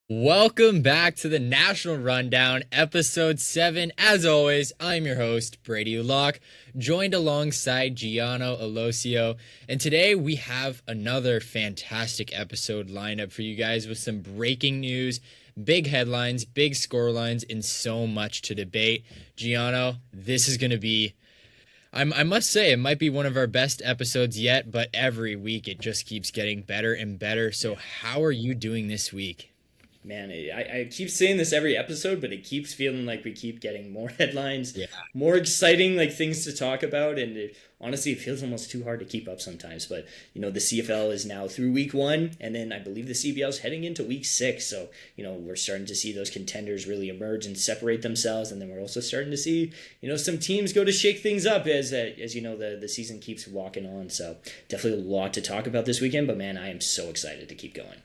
Welcome back to the National Rundown, Episode 7. As always, I'm your host, Brady Locke, joined alongside Geono, Aloisio, and today we have another fantastic episode lined up for you guys with some breaking news, big headlines, big scorelines, and so much to debate. Geono, this is going to be, I must say, it might be one of our best episodes yet, but every week it just keeps getting better and better. So how are you doing this week? Man, I keep saying this every episode, but it keeps feeling like we keep getting more headlines, more exciting things to talk about, and honestly, it feels almost too hard to keep up sometimes. But the CFL is now through week 1, and then I believe the CEBL is heading into week 6. So we're starting to see those contenders really emerge and separate themselves, and then we're also starting to see some teams go to shake things up as the season keeps walking on. So definitely a lot to talk about this weekend. But man, I am so excited to keep going.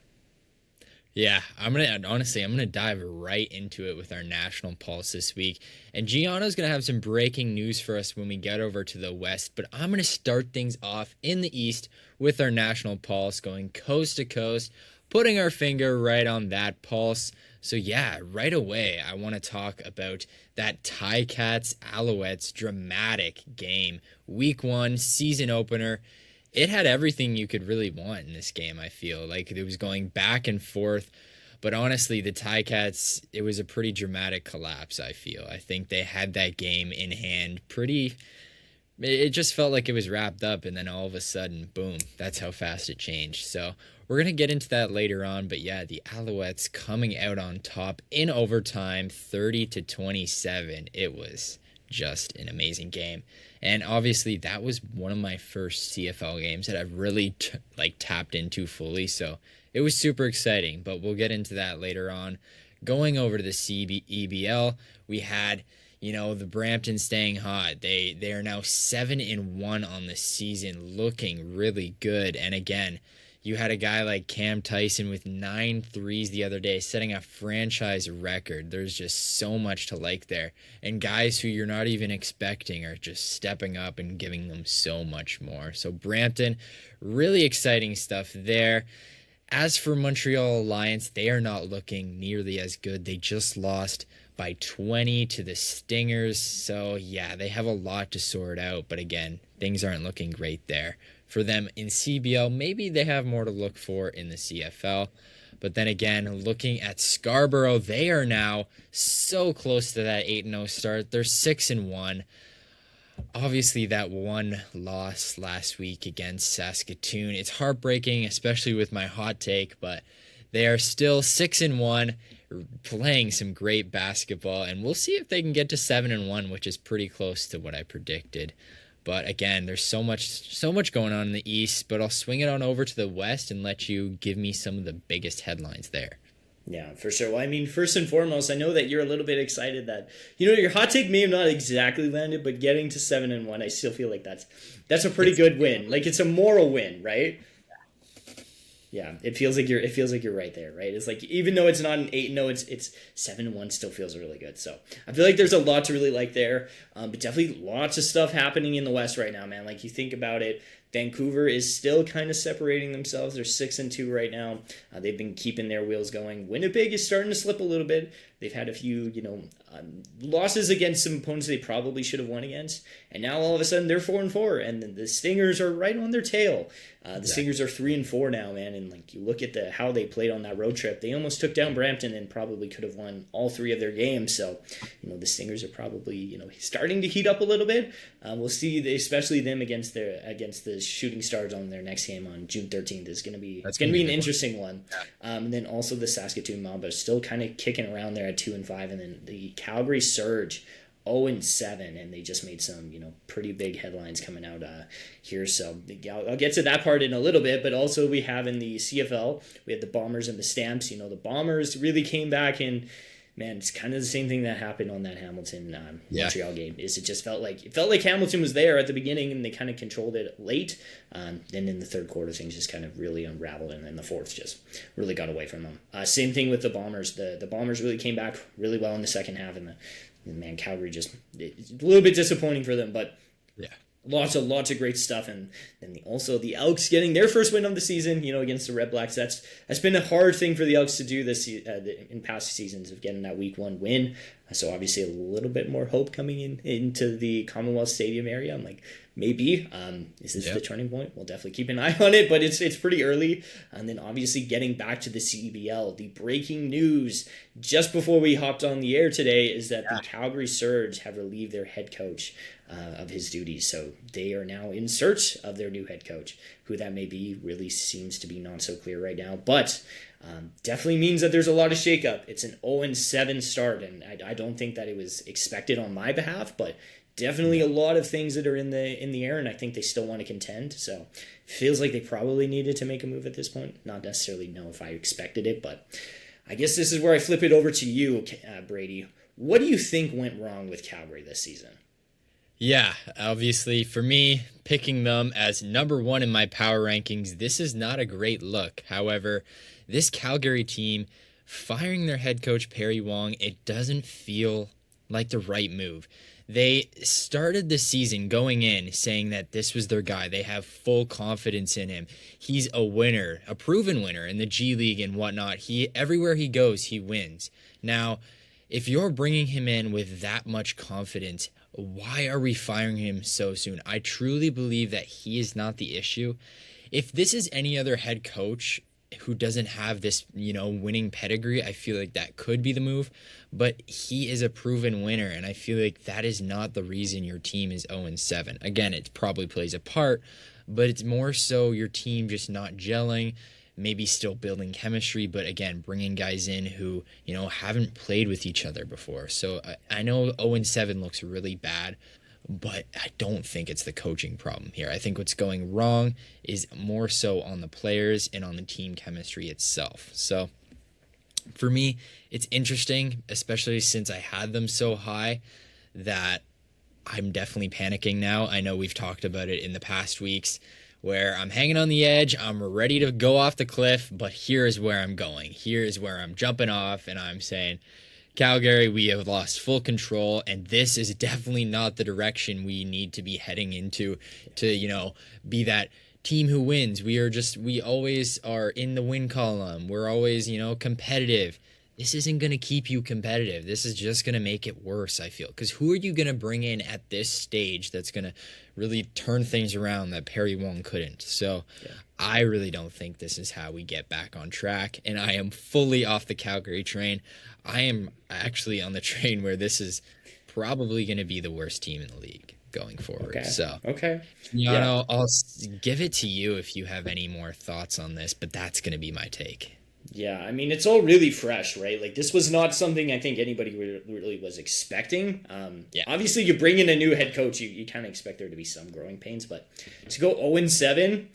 Yeah, I'm gonna dive right into it with our national pulse this week. And Geono's gonna have some breaking news for us when we get over to the West, but I'm gonna start things off in the East with our national pulse, going coast to coast, putting our finger right on that pulse. So yeah, right away, I want to talk about that Ticats Alouettes dramatic game. Week 1, season opener. It had everything you could really want in this game, I feel. Like, it was going back and forth. But honestly, the Ticats, it was a pretty dramatic collapse, I feel. I think they had that game in hand it just felt like it was wrapped up, and then all of a sudden, boom, that's how fast it changed. So we're going to get into that later on. But yeah, the Alouettes coming out on top in overtime, 30-27. It was just an amazing game. And obviously that was one of my first CFL games that I've really tapped into fully. So it was super exciting, but we'll get into that later on. Going over to the CEBL, we had, the Brampton staying hot. They are now 7-1 on the season, looking really good. And again, you had a guy like Cam Tyson with 9 threes the other day, setting a franchise record. There's just so much to like there. And guys who you're not even expecting are just stepping up and giving them so much more. So Brampton, really exciting stuff there. As for Montreal Alliance, they are not looking nearly as good. They just lost by 20 to the Stingers. So yeah, they have a lot to sort out. But again, things aren't looking great there for them in CBL. Maybe they have more to look for in the CFL. But then again, looking at Scarborough, they are now so close to that 8-0 start. They're 6-1. Obviously, that one loss last week against Saskatoon, it's heartbreaking, especially with my hot take, but they are still 6-1, playing some great basketball, and we'll see if they can get to 7-1, which is pretty close to what I predicted. But again, there's so much going on in the East, but I'll swing it on over to the West and let you give me some of the biggest headlines there. Yeah, for sure. Well, I mean, first and foremost, I know that you're a little bit excited that, your hot take may have not exactly landed, but getting to 7-1, I still feel like that's a pretty good win. Like, it's a moral win, right? Yeah, it feels like you're right there, right? It's like, even though it's not an 8-0, it's 7-1 still feels really good. So I feel like there's a lot to really like there. But definitely lots of stuff happening in the West right now, man. Like, you think about it, Vancouver is still kind of separating themselves. They're 6-2 right now. They've been keeping their wheels going. Winnipeg is starting to slip a little bit. They've had a few, losses against some opponents they probably should have won against. And now all of a sudden they're 4-4, and the Stingers are right on their tail. The Stingers are 3-4 now, man. And you look at how they played on that road trip. They almost took down Brampton and probably could have won all 3 of their games. So, the Stingers are probably, starting to heat up a little bit. We'll see, especially them against the Shooting Stars on their next game on June 13th is going to be an interesting one. And then also the Saskatoon Mamba still kind of kicking around there at 2-5, and then the Calgary Surge 0-7, and they just made some, pretty big headlines coming out here. So I'll get to that part in a little bit, but also we have in the CFL, we had the Bombers and the Stamps. The Bombers really came back, and man, it's kind of the same thing that happened on that Hamilton Montreal game. It just felt like Hamilton was there at the beginning, and they kind of controlled it late. Then in the third quarter, things just kind of really unraveled, and then the fourth just really got away from them. Same thing with the Bombers. The Bombers really came back really well in the second half, and man, Calgary just a little bit disappointing for them, but yeah. Lots of great stuff, and then also the Elks getting their first win of the season, against the Red Blacks. That's been a hard thing for the Elks to do this in past seasons, of getting that week 1 win. So obviously a little bit more hope coming into the Commonwealth Stadium area. I'm like, maybe is this the turning point? We'll definitely keep an eye on it, but it's pretty early. And then obviously getting back to the CEBL, the breaking news just before we hopped on the air today is that the Calgary Surge have relieved their head coach of his duties. So they are now in search of their new head coach. Who that may be really seems to be not so clear right now, but definitely means that there's a lot of shakeup. It's an 0-7 start, and I don't think that it was expected on my behalf, but definitely a lot of things that are in the air, and I think they still want to contend. So it feels like they probably needed to make a move at this point. Not necessarily know if I expected it, but I guess this is where I flip it over to you, Brady. What do you think went wrong with Calgary this season? Yeah, obviously for me, picking them as number 1 in my power rankings, this is not a great look. However, this Calgary team, firing their head coach Perry Wong, it doesn't feel like the right move. They started the season going in saying that this was their guy. They have full confidence in him. He's a winner, a proven winner in the G League and whatnot. Everywhere he goes, he wins. Now, if you're bringing him in with that much confidence, why are we firing him so soon? I truly believe that he is not the issue. If this is any other head coach who doesn't have this, winning pedigree, I feel like that could be the move. But he is a proven winner, and I feel like that is not the reason your team is 0-7. Again, it probably plays a part, but it's more so your team just not gelling, maybe still building chemistry, but again, bringing guys in who, haven't played with each other before. So I know 0-7 looks really bad, but I don't think it's the coaching problem here. I think what's going wrong is more so on the players and on the team chemistry itself. So for me, it's interesting, especially since I had them so high, that I'm definitely panicking now. I know we've talked about it in the past weeks, where I'm hanging on the edge, I'm ready to go off the cliff, but here's where I'm going. Here's where I'm jumping off, and I'm saying, Calgary, we have lost full control, and this is definitely not the direction we need to be heading into to, be that team who wins. We always are in the win column. We're always, competitive. This isn't going to keep you competitive. This is just going to make it worse, I feel. Because who are you going to bring in at this stage that's going to really turn things around that Perry Wong couldn't? So I really don't think this is how we get back on track. And I am fully off the Calgary train. I am actually on the train where this is probably going to be the worst team in the league going forward. Okay. So, I'll give it to you if you have any more thoughts on this, but that's going to be my take. Yeah, I mean, it's all really fresh, right? Like, this was not something I think anybody really was expecting. Obviously, you bring in a new head coach, you kind of expect there to be some growing pains, but to go 0-7,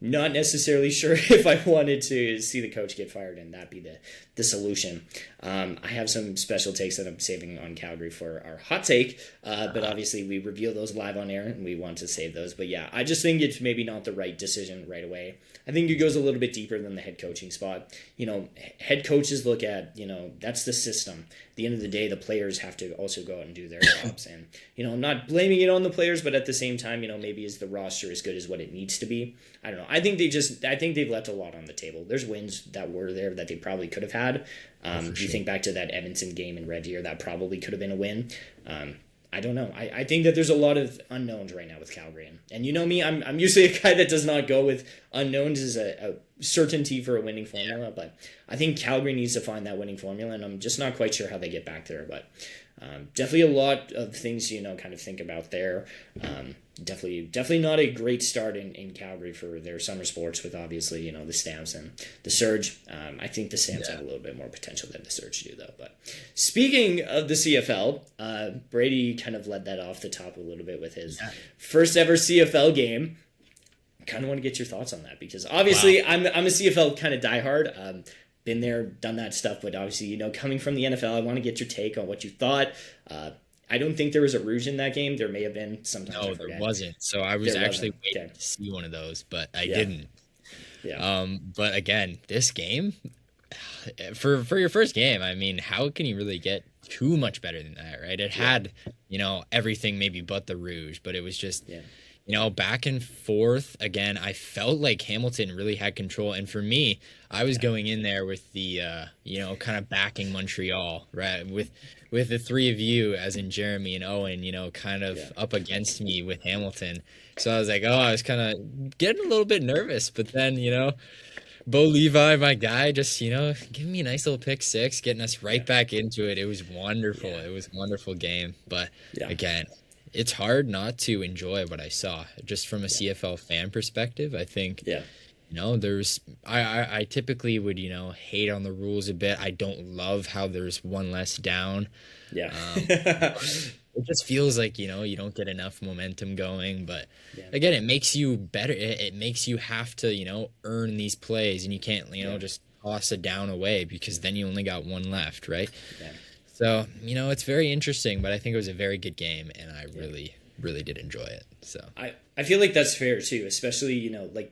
not necessarily sure if I wanted to see the coach get fired and that be the solution. I have some special takes that I'm saving on Calgary for our hot take, but obviously we reveal those live on air and we want to save those. But yeah, I just think it's maybe not the right decision right away. I think it goes a little bit deeper than the head coaching spot. Head coaches look at, that's the system. At the end of the day, the players have to also go out and do their jobs. And, I'm not blaming it on the players, but at the same time, maybe is the roster as good as what it needs to be? I don't know. I think they've left a lot on the table. There's wins that were there that they probably could have had. You think back to that Edmonton game in Red Deer, that probably could have been a win. I don't know. I think that there's a lot of unknowns right now with Calgary. And you know me, I'm usually a guy that does not go with unknowns as a certainty for a winning formula. But I think Calgary needs to find that winning formula, and I'm just not quite sure how they get back there. But Definitely a lot of things, kind of think about there. Definitely not a great start in Calgary for their summer sports with obviously, the Stamps and the Surge. I think the Stamps have a little bit more potential than the Surge do though. But speaking of the CFL, Brady kind of led that off the top a little bit with his first ever CFL game. Kind of want to get your thoughts on that because obviously I'm a CFL kind of diehard. Been there, done that stuff, but obviously, coming from the NFL, I want to get your take on what you thought. I don't think there was a rouge in that game. There may have been sometimes. No, there wasn't. So I was actually waiting to see one of those, but I didn't. Yeah. But again, this game, for your first game, I mean, how can you really get too much better than that, right? It had, everything maybe but the rouge, but it was just, back and forth. Again, I felt like Hamilton really had control. And for me, I was going in there with the, kind of backing Montreal, right? With the three of you, as in Jeremy and Owen, kind of up against me with Hamilton. So I was like, I was kind of getting a little bit nervous. But then, Bo Levi, my guy, just, giving me a nice little pick six, getting us right back into it. It was wonderful. It was a wonderful game. But again, it's hard not to enjoy what I saw just from a CFL fan perspective. I think, there's, I typically would, hate on the rules a bit. I don't love how there's one less down. It just feels like, you don't get enough momentum going, but again, it makes you better. It makes you have to, earn these plays and you can't, just toss a down away because then you only got one left. Right. So, it's very interesting, but I think it was a very good game, and I really, really did enjoy it. So I feel like that's fair, too, especially,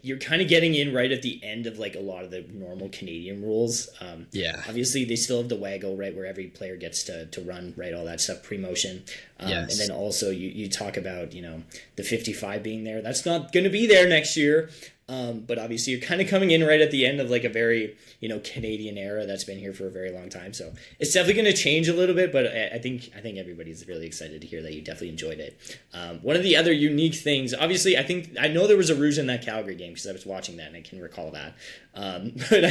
you're kind of getting in right at the end of, a lot of the normal Canadian rules. Obviously, they still have the waggle, right, where every player gets to run, right, all that stuff, pre-motion. And then also you talk about, the 55 being there. That's not going to be there next year. But obviously you're kind of coming in right at the end of a very, Canadian era that's been here for a very long time. So it's definitely going to change a little bit, but I think everybody's really excited to hear that you definitely enjoyed it. One of the other unique things, obviously, I know there was a rouge in that Calgary game because I was watching that and I can recall that. But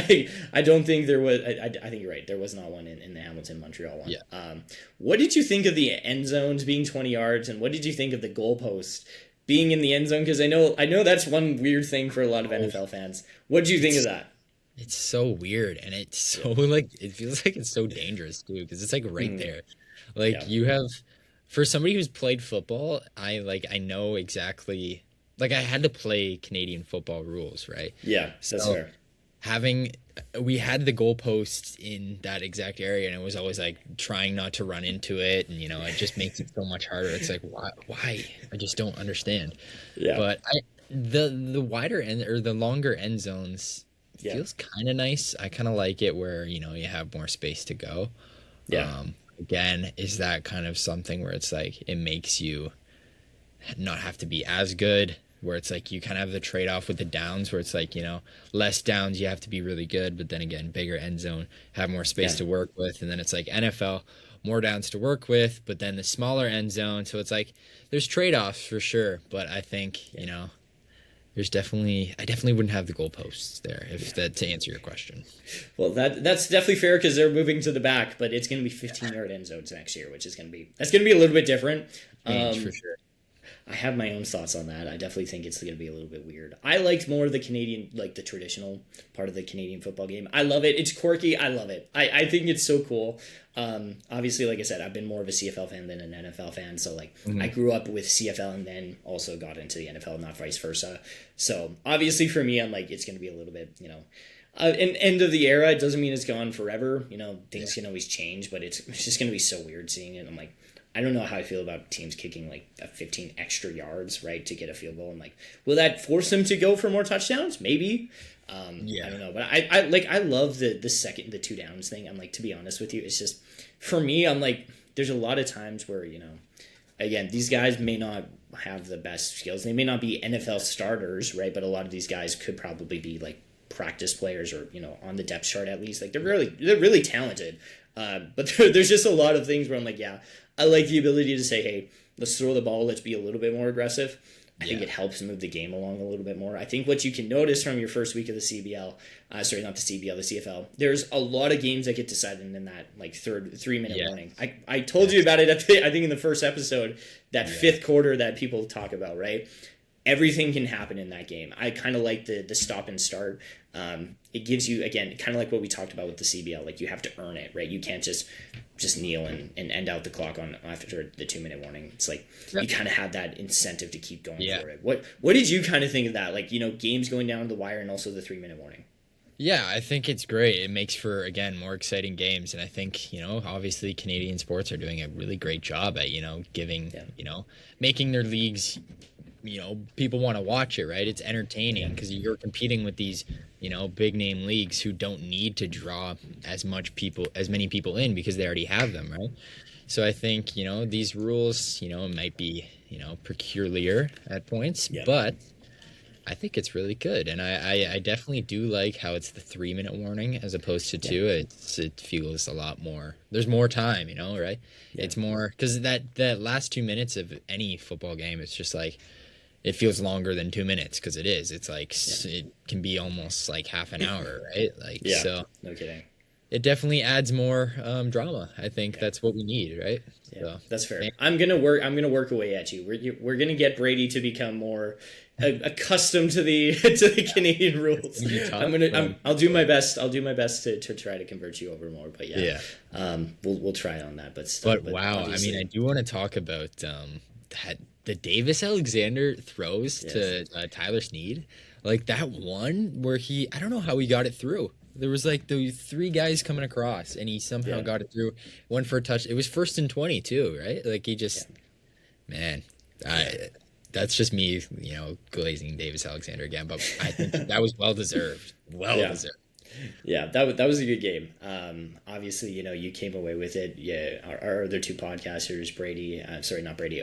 I don't think there was, I think you're right. There was not one in the Hamilton Montreal one. What did you think of the end zones being 20 yards and what did you think of the goalpost being in the end zone? Because I know that's one weird thing for a lot of NFL fans. What do you think of that? It's so weird, and it's so it feels like it's so dangerous too, because it's right there. You have, for somebody who's played football, I know exactly. I had to play Canadian football rules, right? Yeah, that's fair. We had the goalposts in that exact area, and it was always trying not to run into it, and it just makes it so much harder. It's why? I just don't understand. Yeah. But the wider end or the longer end zones feels kind of nice. I kind of like it where you have more space to go. Yeah. Again, is that kind of something where it's it makes you not have to be as good? Where it's you kind of have the trade-off with the downs where it's less downs, you have to be really good, but then again, bigger end zone, have more space to work with. And then it's NFL, more downs to work with, but then the smaller end zone. So it's there's trade-offs for sure. But I think, there's I definitely wouldn't have the goalposts there to answer your question. Well, that's definitely fair because they're moving to the back, but it's going to be 15-yard end zones next year, which is going to be a little bit different. For sure. I have my own thoughts on that. I definitely think it's going to be a little bit weird. I liked more of the Canadian, the traditional part of the Canadian football game. I love it. It's quirky. I love it. I think it's so cool. Obviously, like I said, I've been more of a CFL fan than an NFL fan. So, I grew up with CFL and then also got into the NFL, not vice versa. So, obviously, for me, I'm it's going to be a little bit, an end of the era. It doesn't mean it's gone forever. Things can always change, but it's just going to be so weird seeing it. I'm I don't know how I feel about teams kicking 15 extra yards, right, to get a field goal. I'm will that force them to go for more touchdowns? Maybe. I don't know, but I love the two downs thing. I'm to be honest with you, it's just for me. I'm there's a lot of times where again, these guys may not have the best skills. They may not be NFL starters, right? But a lot of these guys could probably be practice players or on the depth chart at least. They're really talented. But there's just a lot of things where I'm I like the ability to say, hey, let's throw the ball. Let's be a little bit more aggressive. I think it helps move the game along a little bit more. I think what you can notice from your first week of the CBL, sorry, not the CBL, the CFL, there's a lot of games that get decided in that like 3-minute warning. I told you about it I think in the first episode, that fifth quarter that people talk about, right? Everything can happen in that game. I kind of like the stop and start. It gives you, again, kind of like what we talked about with the CBL. Like, you have to earn it, right? You can't just kneel and end out the clock after the 2-minute warning. It's like you kind of have that incentive to keep going for it. What did you kind of think of that? Like, games going down the wire and also the 3-minute warning. Yeah, I think it's great. It makes for, again, more exciting games. And I think, obviously Canadian sports are doing a really great job at, giving, making their leagues, people want to watch it, right? It's entertaining because you're competing with these, big name leagues who don't need to draw as many people in because they already have them, right? So I think, these rules, might be, peculiar at points, but I think it's really good. And I definitely do like how it's the 3-minute warning as opposed to 2. It feels a lot more, there's more time, right? It's more, because that last 2 minutes of any football game, it's just like, it feels longer than 2 minutes because it is. It's like it can be almost like half an hour, right? Like so. No kidding. It definitely adds more drama. I think that's what we need, right? Yeah, so, that's fair. I'm gonna work away at you. We're gonna get Brady to become more accustomed to the Canadian rules. I'll do my best. I'll do my best to try to convert you over more. But we'll try on that. But wow, I mean, I do want to talk about that. The Davis Alexander throws to Tyler Sneed, like that one where I don't know how he got it through. There was like the 3 guys coming across and he somehow got it through. Went for a touch. It was 1st and 20 too, right? Like he just, that's just me, glazing Davis Alexander again. But I think that was well deserved. Deserved. Yeah, that was a good game. Obviously, you came away with it. Yeah, our other 2 podcasters,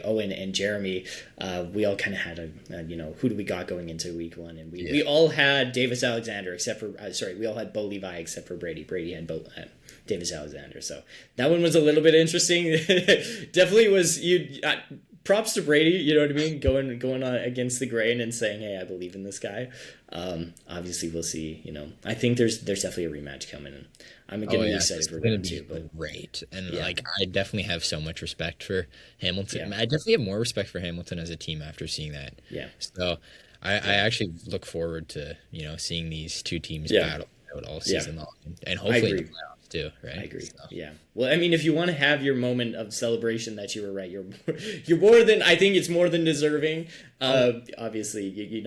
Owen and Jeremy, we all kind of had who do we got going into week 1, and we all had Davis Alexander except for we all had Bo Levi except for Brady. Brady had Davis Alexander, so that one was a little bit interesting. Definitely was props to Brady, you know what I mean? Going on against the grain and saying, "Hey, I believe in this guy." Obviously, we'll see. I think there's definitely a rematch coming, and I'm going to be excited for that too. But great, and I definitely have so much respect for Hamilton. I definitely have more respect for Hamilton as a team after seeing that. Yeah. So I actually look forward to seeing these 2 teams battle out all season long, and hopefully in the playoffs too, right? I agree. So. Yeah. Well, I mean, if you want to have your moment of celebration that you were right, you're more than, I think it's more than deserving. Obviously, you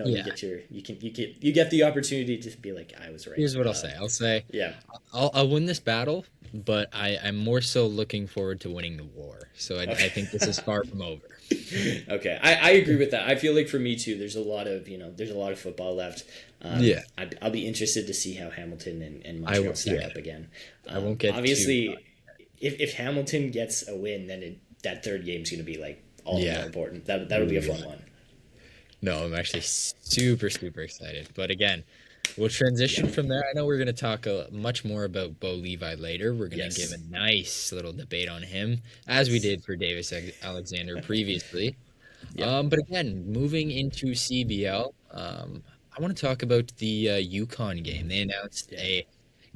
get the opportunity to be like, I was right. Here's what I'll say. I'll win this battle, but I'm more so looking forward to winning the war. So I think this is far from over. Okay, I agree with that. I feel like for me too, there's a lot of football left. I'll be interested to see how Hamilton and Montreal stack up again. I won't get obviously if Hamilton gets a win, then that third game's going to be like all more important. That'll be a fun one. No, I'm actually super excited. But again, we'll transition from there. I know we're going to talk much more about Bo Levi later. We're going to give a nice little debate on him, as we did for Davis Alexander previously. But again, moving into CBL, I want to talk about the Yukon game. They announced a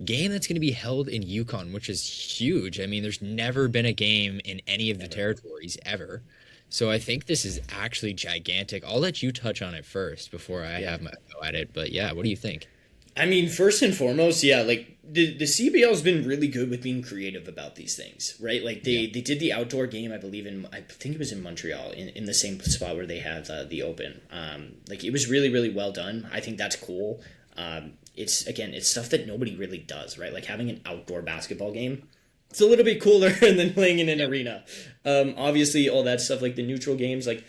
game that's going to be held in Yukon, which is huge. I mean, there's never been a game in any of the territories ever. So I think this is actually gigantic. I'll let you touch on it first before I have my go at it. But what do you think? I mean, first and foremost, like the CBL has been really good with being creative about these things, right? Like they did the outdoor game, I think it was in Montreal, in the same spot where they have the Open. Like it was really, really well done. I think that's cool. It's stuff that nobody really does, right? Like having an outdoor basketball game. It's a little bit cooler than playing in an arena. Obviously, all that stuff like the neutral games, like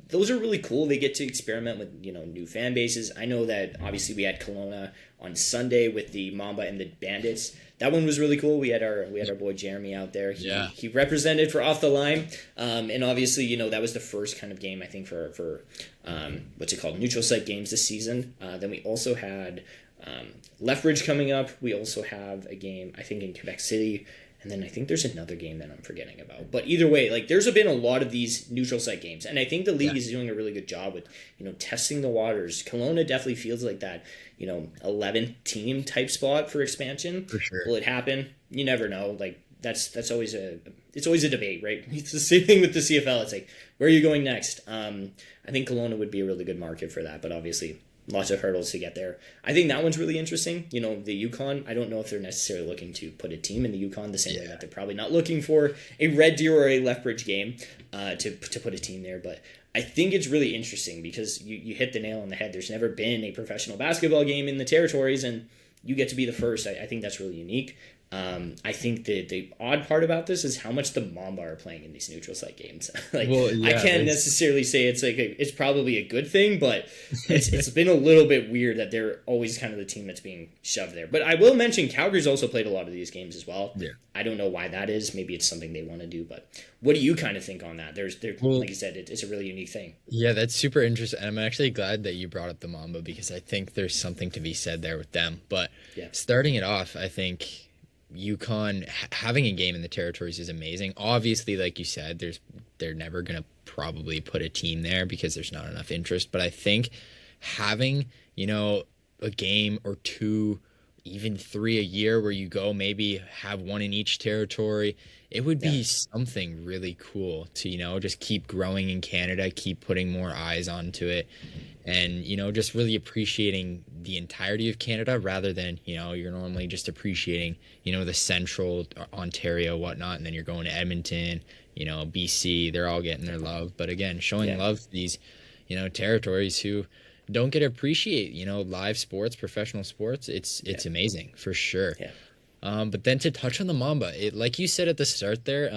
those are really cool. They get to experiment with new fan bases. I know that obviously we had Kelowna on Sunday with the Mamba and the Bandits. That one was really cool. We had our boy Jeremy out there. He represented for Off the Line, and obviously that was the first kind of game I think for what's it called, neutral site games this season. Then we also had Lethbridge coming up. We also have a game I think in Quebec City. And then I think there's another game that I'm forgetting about. But either way, like there's been a lot of these neutral site games. And I think the league is doing a really good job with, testing the waters. Kelowna definitely feels like that, 11th team type spot for expansion. For sure. Will it happen? You never know. Like that's always it's always a debate, right? It's the same thing with the CFL. It's like, where are you going next? I think Kelowna would be a really good market for that, but obviously lots of hurdles to get there. I think that one's really interesting. The Yukon, I don't know if they're necessarily looking to put a team in the Yukon the same way that they're probably not looking for a Red Deer or a Lethbridge game to put a team there. But I think it's really interesting because you hit the nail on the head. There's never been a professional basketball game in the territories, and you get to be the first. I think that's really unique. I think the odd part about this is how much the Mamba are playing in these neutral site games. I can't necessarily say it's probably a good thing, but it's been a little bit weird that they're always kind of the team that's being shoved there. But I will mention Calgary's also played a lot of these games as well. Yeah. I don't know why that is. Maybe it's something they want to do, but what do you kind of think on that? Like you said, it's a really unique thing. Yeah, that's super interesting. I'm actually glad that you brought up the Mamba because I think there's something to be said there with them. But starting it off, I think Yukon having a game in the territories is amazing. Obviously, like you said, they're never going to probably put a team there because there's not enough interest. But I think having, a game or two, even 3 a year where you go maybe have one in each territory, it would be something really cool to, just keep growing in Canada, keep putting more eyes onto it. And, just really appreciating the entirety of Canada rather than, you're normally just appreciating, the central Ontario, whatnot. And then you're going to Edmonton, BC, they're all getting their love. But again, showing love to these, territories who don't get to appreciate, live sports, professional sports. It's amazing for sure. Yeah. But then to touch on the Mamba, like you said at the start there,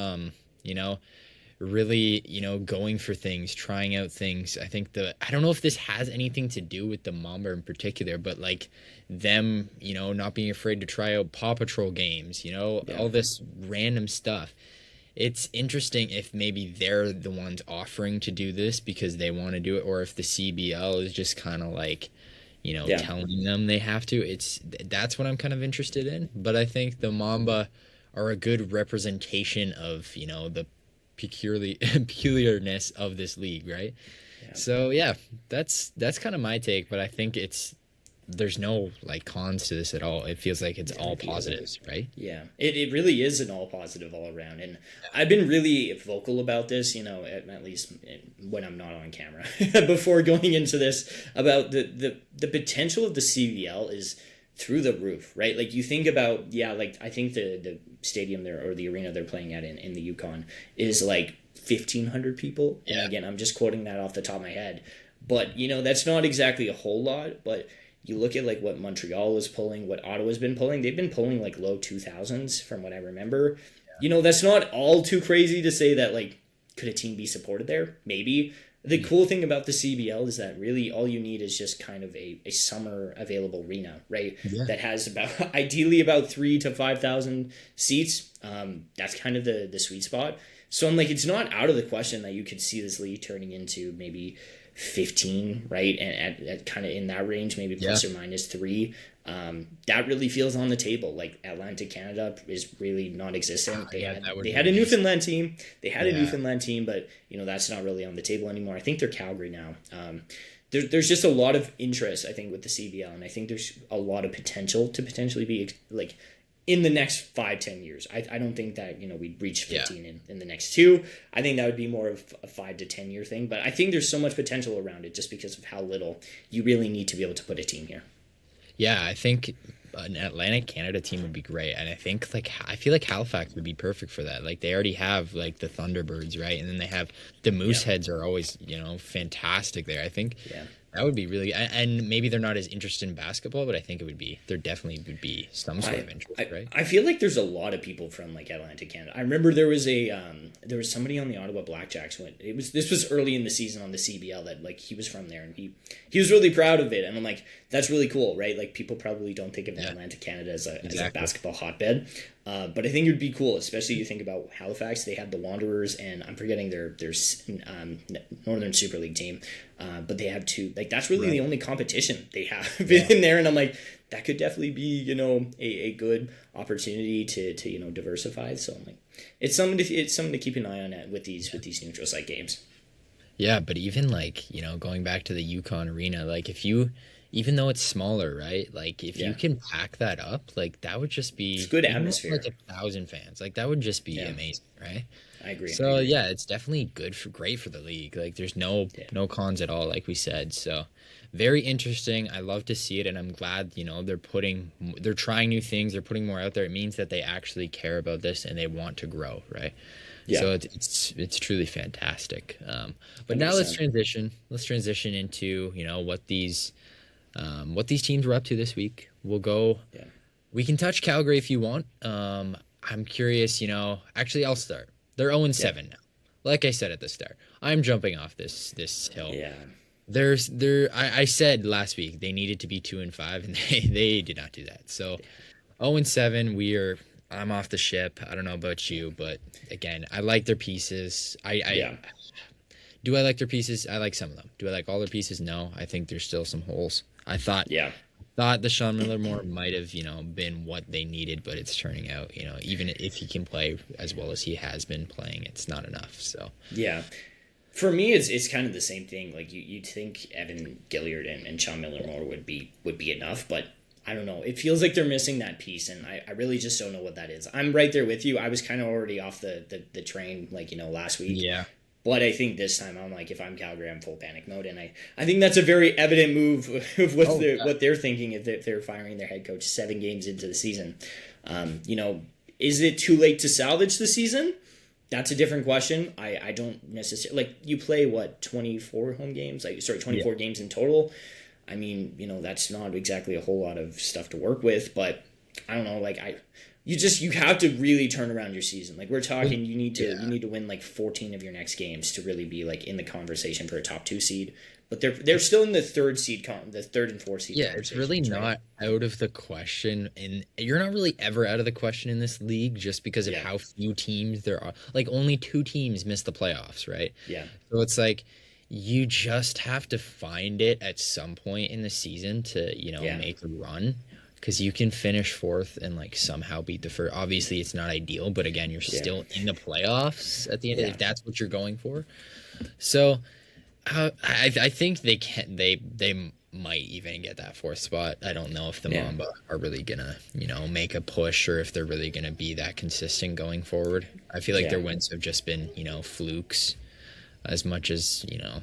really, going for things, trying out things. I think I don't know if this has anything to do with the Mamba in particular, but like them, not being afraid to try out Paw Patrol games, all this random stuff. It's interesting if maybe they're the ones offering to do this because they want to do it, or if the CBL is just kind of like, telling them they have to. That's what I'm kind of interested in. But I think the Mamba are a good representation of, the peculiarness of this league, right? So that's kind of my take, but I think there's no like cons to this at all. It feels like it's all positives, right? Yeah, it really is an all positive all around. And I've been really vocal about this, at least when I'm not on camera before going into this, about the potential of the CVL is through the roof, right? Like you think about, I think the stadium there or the arena they're playing at in the Yukon is like 1,500 people. And again, I'm just quoting that off the top of my head. But, that's not exactly a whole lot, but you look at like what Montreal is pulling, what Ottawa's been pulling. They've been pulling like low 2,000s from what I remember. That's not all too crazy to say that like, could a team be supported there? Maybe. The cool thing about the CBL is that really all you need is just kind of a summer available arena, right? Yeah. That has ideally about 3,000 to 5,000 seats. That's kind of the sweet spot. So I'm like, it's not out of the question that you could see this league turning into maybe 15, right? And at kind of in that range, maybe plus or minus 3. That really feels on the table. Like Atlantic Canada is really non-existent. They had a Newfoundland team. A Newfoundland team, but that's not really on the table anymore. I think they're Calgary now. There's just a lot of interest, I think, with the CBL, and I think there's a lot of potential to potentially be like in the next 5-10 years. I don't think that we'd reach 15 in the next 2. I think that would be more of a 5 to 10 year thing. But I think there's so much potential around it just because of how little you really need to be able to put a team here. Yeah, I think an Atlantic Canada team would be great, and I feel like Halifax would be perfect for that. Like they already have like the Thunderbirds, right? And then they have the Mooseheads are always fantastic there. I think that would be really, and maybe they're not as interested in basketball, but I think there definitely would be some sort of interest, right? I feel like there's a lot of people from like Atlantic Canada. I remember there was somebody on the Ottawa Blackjacks this was early in the season on the CBL that like he was from there and he was really proud of it, and I'm like, that's really cool, right? Like people probably don't think of Atlantic Canada as a basketball hotbed. But I think it would be cool, especially you think about Halifax. They have the Wanderers, and I'm forgetting their Northern Super League team. But they have two. Like, that's really the only competition they have in there. And I'm like, that could definitely be, you know, a good opportunity to you know, diversify. So I'm like, it's something to keep an eye on with these neutral site games. Yeah, but even like, you know, going back to the Yukon arena, like if you, even though it's smaller, right? Like if you can pack that up, like that would just be It's good atmosphere. Like 1,000 fans, like that would just be amazing, right? I agree. So yeah, it's definitely great for the league. Like there's no cons at all, like we said. So very interesting. I love to see it, and I'm glad, you know, they're trying new things, they're putting more out there. It means that they actually care about this and they want to grow, right? Yeah. So it's truly fantastic. But 100%. Now let's transition into, you know, what these teams were up to this week. We'll go. Yeah. We can touch Calgary if you want. I'm curious. You know, actually, I'll start. They're 0-7 now. Like I said at the start, I'm jumping off this hill. Yeah. I said last week they needed to be 2-5, and they did not do that. So 0-7. I'm off the ship. I don't know about you, but again, I like their pieces. Do I like their pieces? I like some of them. Do I like all their pieces? No. I think there's still some holes. I thought the Sean Miller more might have, you know, been what they needed, but it's turning out, you know, even if he can play as well as he has been playing, it's not enough. So yeah. For me, it's kind of the same thing. Like you'd think Evan Gilliard and Sean Miller more would be enough, but I don't know. It feels like they're missing that piece, and I really just don't know what that is. I'm right there with you. I was kind of already off the train, like, you know, last week. Yeah. But I think this time I'm like, if I'm Calgary, I'm full panic mode, and I think that's a very evident move of what they're thinking if they're firing their head coach 7 games into the season. You know, is it too late to salvage the season? That's a different question. I don't necessarily, like, you play 24 home games, 24 games in total. I mean, you know, that's not exactly a whole lot of stuff to work with, but I don't know, like you have to really turn around your season. Like we're talking, you need to win like 14 of your next games to really be like in the conversation for a top 2 seed. But they're still in the 3rd seed the 3rd and 4th seed. Yeah, it's really not out of the question, and you're not really ever out of the question in this league just because of how few teams there are. Like only 2 teams miss the playoffs, right? Yeah. So it's like, you just have to find it at some point in the season to, you know, make a run, because you can finish 4th and like somehow beat the first. Obviously, it's not ideal, but again, you're still in the playoffs at the end. If that's what you're going for, so I think they might even get that 4th spot. I don't know if the Mamba are really gonna, you know, make a push, or if they're really gonna be that consistent going forward. I feel like their wins have just been, you know, flukes. As much as, you know,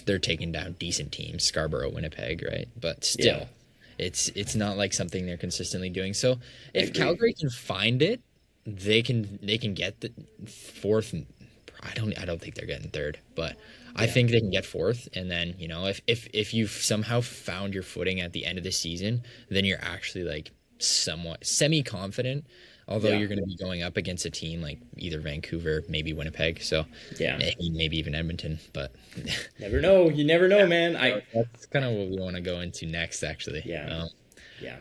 they're taking down decent teams, Scarborough, Winnipeg, right? But still, it's not like something they're consistently doing. So if Calgary can find it, they can get the 4th. I don't think they're getting 3rd, but I think they can get 4th. And then, you know, if you've somehow found your footing at the end of the season, then you're actually like somewhat semi-confident. Although you're going to be going up against a team like either Vancouver, maybe Winnipeg, so maybe even Edmonton, but never know. You never know, man. That's kind of what we want to go into next, actually.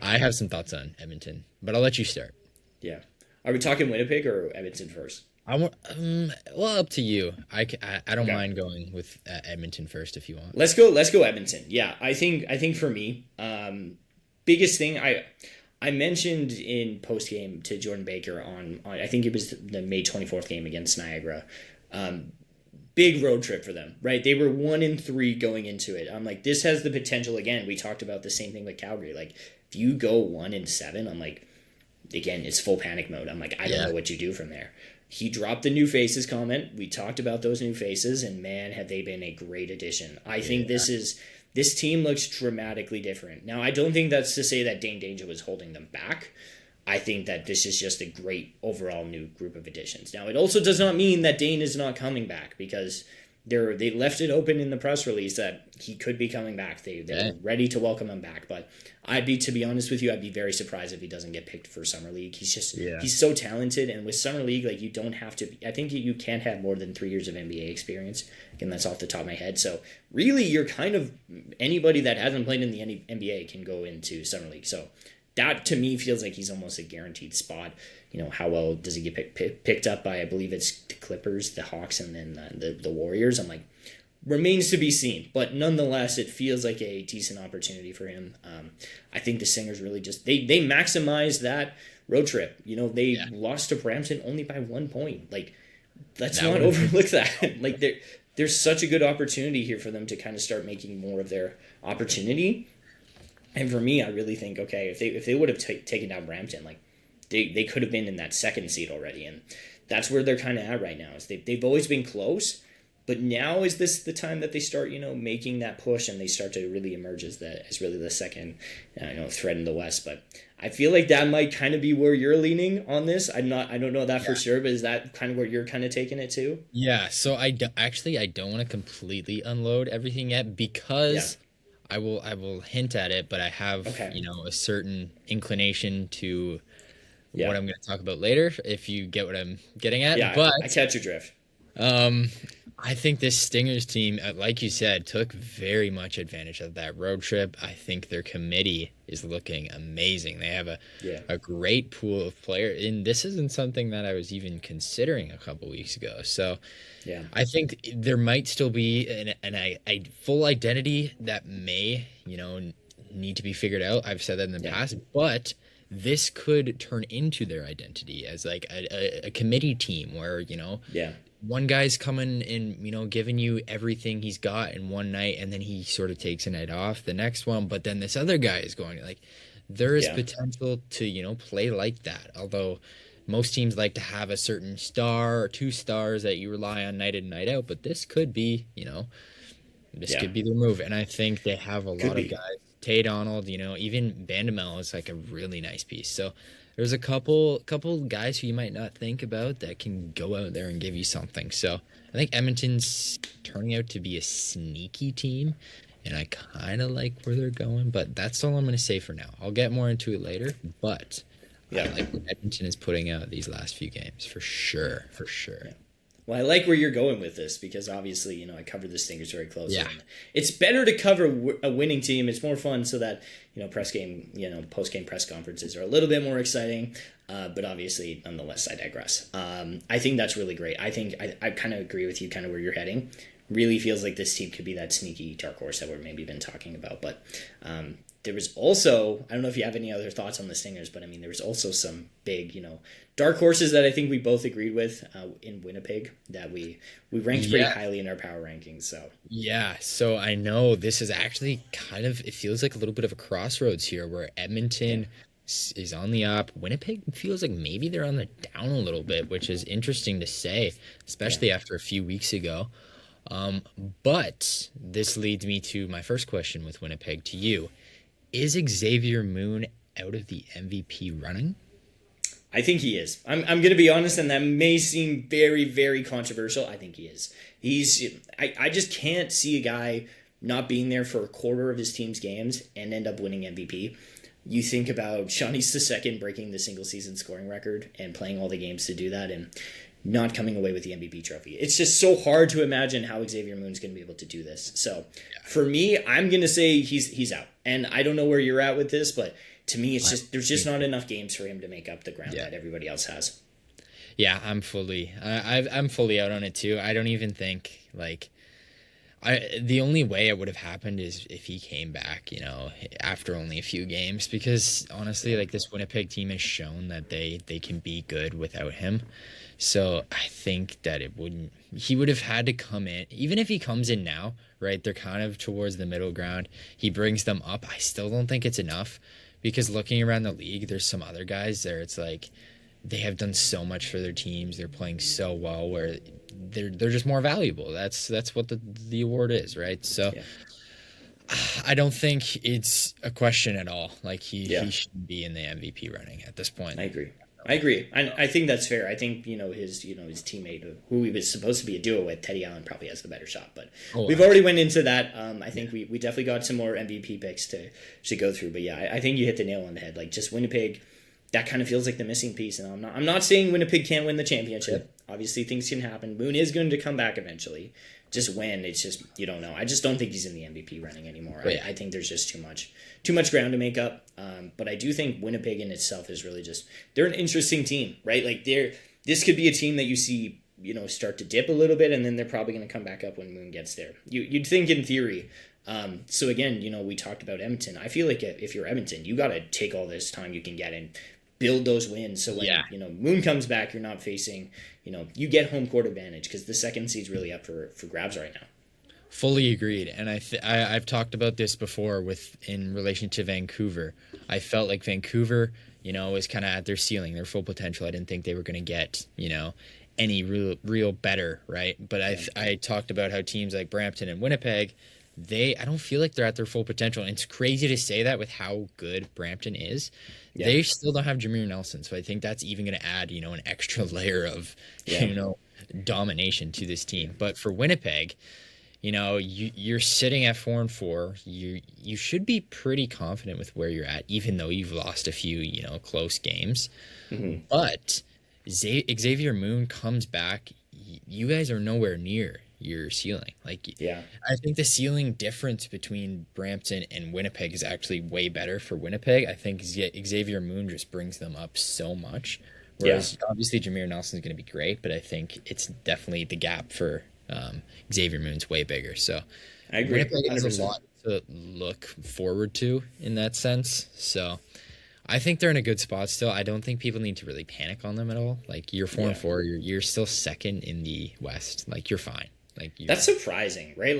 I have some thoughts on Edmonton, but I'll let you start. Yeah, are we talking Winnipeg or Edmonton first? I want well, up to you. I don't mind going with Edmonton first if you want. Let's go Edmonton. Yeah, I think for me, biggest thing I mentioned in post game to Jordan Baker on I think it was the May 24th game against Niagara. Big road trip for them, right? They were 1-3 going into it. I'm like, this has the potential. Again, we talked about the same thing with Calgary. Like, if you go 1-7, I'm like, again, it's full panic mode. I'm like, I don't know what you do from there. He dropped the new faces comment. We talked about those new faces, and man, have they been a great addition. I think this team looks dramatically different. Now, I don't think that's to say that Dane Danger was holding them back. I think that this is just a great overall new group of additions. Now, it also does not mean that Dane is not coming back, because they left it open in the press release that he could be coming back. They're ready to welcome him back. But to be honest with you, I'd be very surprised if he doesn't get picked for Summer League. He's so talented, and with Summer League, like, you don't have to. I think you can't have more than 3 years of NBA experience. Again, that's off the top of my head. So really, you're kind of anybody that hasn't played in the NBA can go into Summer League. So that to me feels like he's almost a guaranteed spot. How well does he get picked up by, I believe it's the Clippers, the Hawks, and then the Warriors? I'm like, remains to be seen. But nonetheless, it feels like a decent opportunity for him. I think the Stingers really just, they maximized that road trip. They lost to Brampton only by 1 point. Like, let's not overlook that. Like, there's such a good opportunity here for them to kind of start making more of their opportunity. And for me, I really think, okay, if they would have taken down Brampton, like, they could have been in that second seed already. And that's where they're kind of at right now. Is they've always been close, but now is this the time that they start, making that push, and they start to really emerge as really the second, threat in the West. But I feel like that might kind of be where you're leaning on this. I don't know that for sure, but is that kind of where you're kind of taking it to? Yeah. So I don't want to completely unload everything yet, because I will hint at it, but I have a certain inclination to what I'm going to talk about later, if you get what I'm getting at. Yeah, but I catch your drift. I think this Stingers team, like you said, took very much advantage of that road trip. I think their committee is looking amazing. They have a great pool of players, and this isn't something that I was even considering a couple weeks ago. So I think there might still be a full identity that may, need to be figured out. I've said that in the past, but this could turn into their identity as like a committee team where, one guy's coming and, giving you everything he's got in one night, and then he sort of takes a night off the next one. But then this other guy is going, like, there is potential to, play like that. Although most teams like to have a certain star or two stars that you rely on night in, night out. But this could be, could be their move. And I think they have a lot of guys. Tay Donald, even Bandamel is like a really nice piece. So there's a couple guys who you might not think about that can go out there and give you something. So I think Edmonton's turning out to be a sneaky team, and I kind of like where they're going, but that's all I'm going to say for now. I'll get more into it later, but I like what Edmonton is putting out these last few games, for sure. Yeah. Well, I like where you're going with this, because obviously, I covered the Stingers very closely. Yeah. It's better to cover a winning team. It's more fun so that, post-game press conferences are a little bit more exciting. But obviously, nonetheless, I digress. I think that's really great. I think I kind of agree with you kind of where you're heading. Really feels like this team could be that sneaky dark horse that we're maybe been talking about. But there was also, I don't know if you have any other thoughts on the Stingers, but I mean, there was also some big, dark horses that I think we both agreed with in Winnipeg that we ranked pretty highly in our power rankings. So I know this is actually it feels like a little bit of a crossroads here, where Edmonton is on the up. Winnipeg feels like maybe they're on the down a little bit, which is interesting to say, especially after a few weeks ago. But this leads me to my first question with Winnipeg to you. Is Xavier Moon out of the MVP running? I think he is. I'm going to be honest, and that may seem very, very controversial. I think he is. I just can't see a guy not being there for a quarter of his team's games and end up winning MVP. You think about Shawnee II breaking the single-season scoring record and playing all the games to do that, and not coming away with the MVP trophy. It's just so hard to imagine how Xavier Moon's going to be able to do this. So for me, I'm going to say he's out. And I don't know where you're at with this, but to me, it's just there's just not enough games for him to make up the ground that everybody else has. Yeah, I'm fully out on it too. I don't even think the only way it would have happened is if he came back, after only a few games, because honestly, this Winnipeg team has shown that they can be good without him. So I think that he would have had to come in, even if he comes in now, right? They're kind of towards the middle ground. He brings them up. I still don't think it's enough, because looking around the league, there's some other guys there. It's like they have done so much for their teams. They're playing so well where they're just more valuable. That's what the award is, right? So I don't think it's a question at all. He shouldn't be in the MVP running at this point. I agree. I think that's fair. I think, his teammate, who he was supposed to be a duo with, Teddy Allen, probably has the better shot. But we've already went into that. I think we definitely got some more MVP picks to go through. But I think you hit the nail on the head. Just Winnipeg, that kind of feels like the missing piece. And I'm not saying Winnipeg can't win the championship. Obviously, things can happen. Moon is going to come back eventually. just win. It's just, you don't know. I just don't think he's in the MVP running anymore. Right. I think there's just too much ground to make up. But I do think Winnipeg in itself is really just, they're an interesting team, right? Like this could be a team that you see, start to dip a little bit, and then they're probably going to come back up when Moon gets there. You'd think in theory. So again, we talked about Edmonton. I feel like if you're Edmonton, you got to take all this time you can get and build those wins. So when, Moon comes back, you're not facing, you get home court advantage, because the second seed's really up for grabs right now. Fully agreed. And I've talked about this before in relation to Vancouver. I felt like Vancouver, was kind of at their ceiling, their full potential. I didn't think they were going to get, any real better, right? But I talked about how teams like Brampton and Winnipeg, I don't feel like they're at their full potential. And it's crazy to say that with how good Brampton is. Yeah. They still don't have Jameer Nelson. So I think that's even going to add, an extra layer of, domination to this team. But for Winnipeg, you're sitting at 4-4. You should be pretty confident with where you're at, even though you've lost a few, close games. Mm-hmm. But Xavier Moon comes back. You guys are nowhere near your ceiling. I think the ceiling difference between Brampton and Winnipeg is actually way better for Winnipeg. I think Xavier Moon just brings them up so much. Whereas obviously Jameer Nelson's going to be great, but I think it's definitely the gap for Xavier Moon's way bigger. So I agree. Winnipeg has a lot to look forward to in that sense. So I think they're in a good spot still. I don't think people need to really panic on them at all. You're 4-4. You're still second in the West. You're fine. That's surprising, right?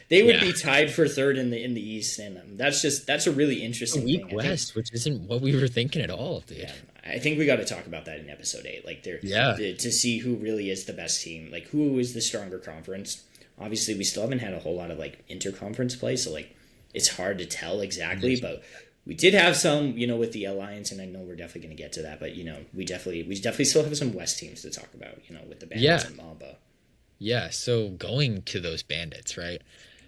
They would be tied for third in the East, and that's a really interesting weak thing. West, which isn't what we were thinking at all, dude. Yeah, I think we got to talk about that in episode 8. To see who really is the best team, who is the stronger conference. Obviously, we still haven't had a whole lot of interconference play, so it's hard to tell exactly, but we did have some, with the Alliance, and I know we're definitely going to get to that, but we definitely still have some West teams to talk about, with the Bandits and Mamba. Yeah, so going to those Bandits, right?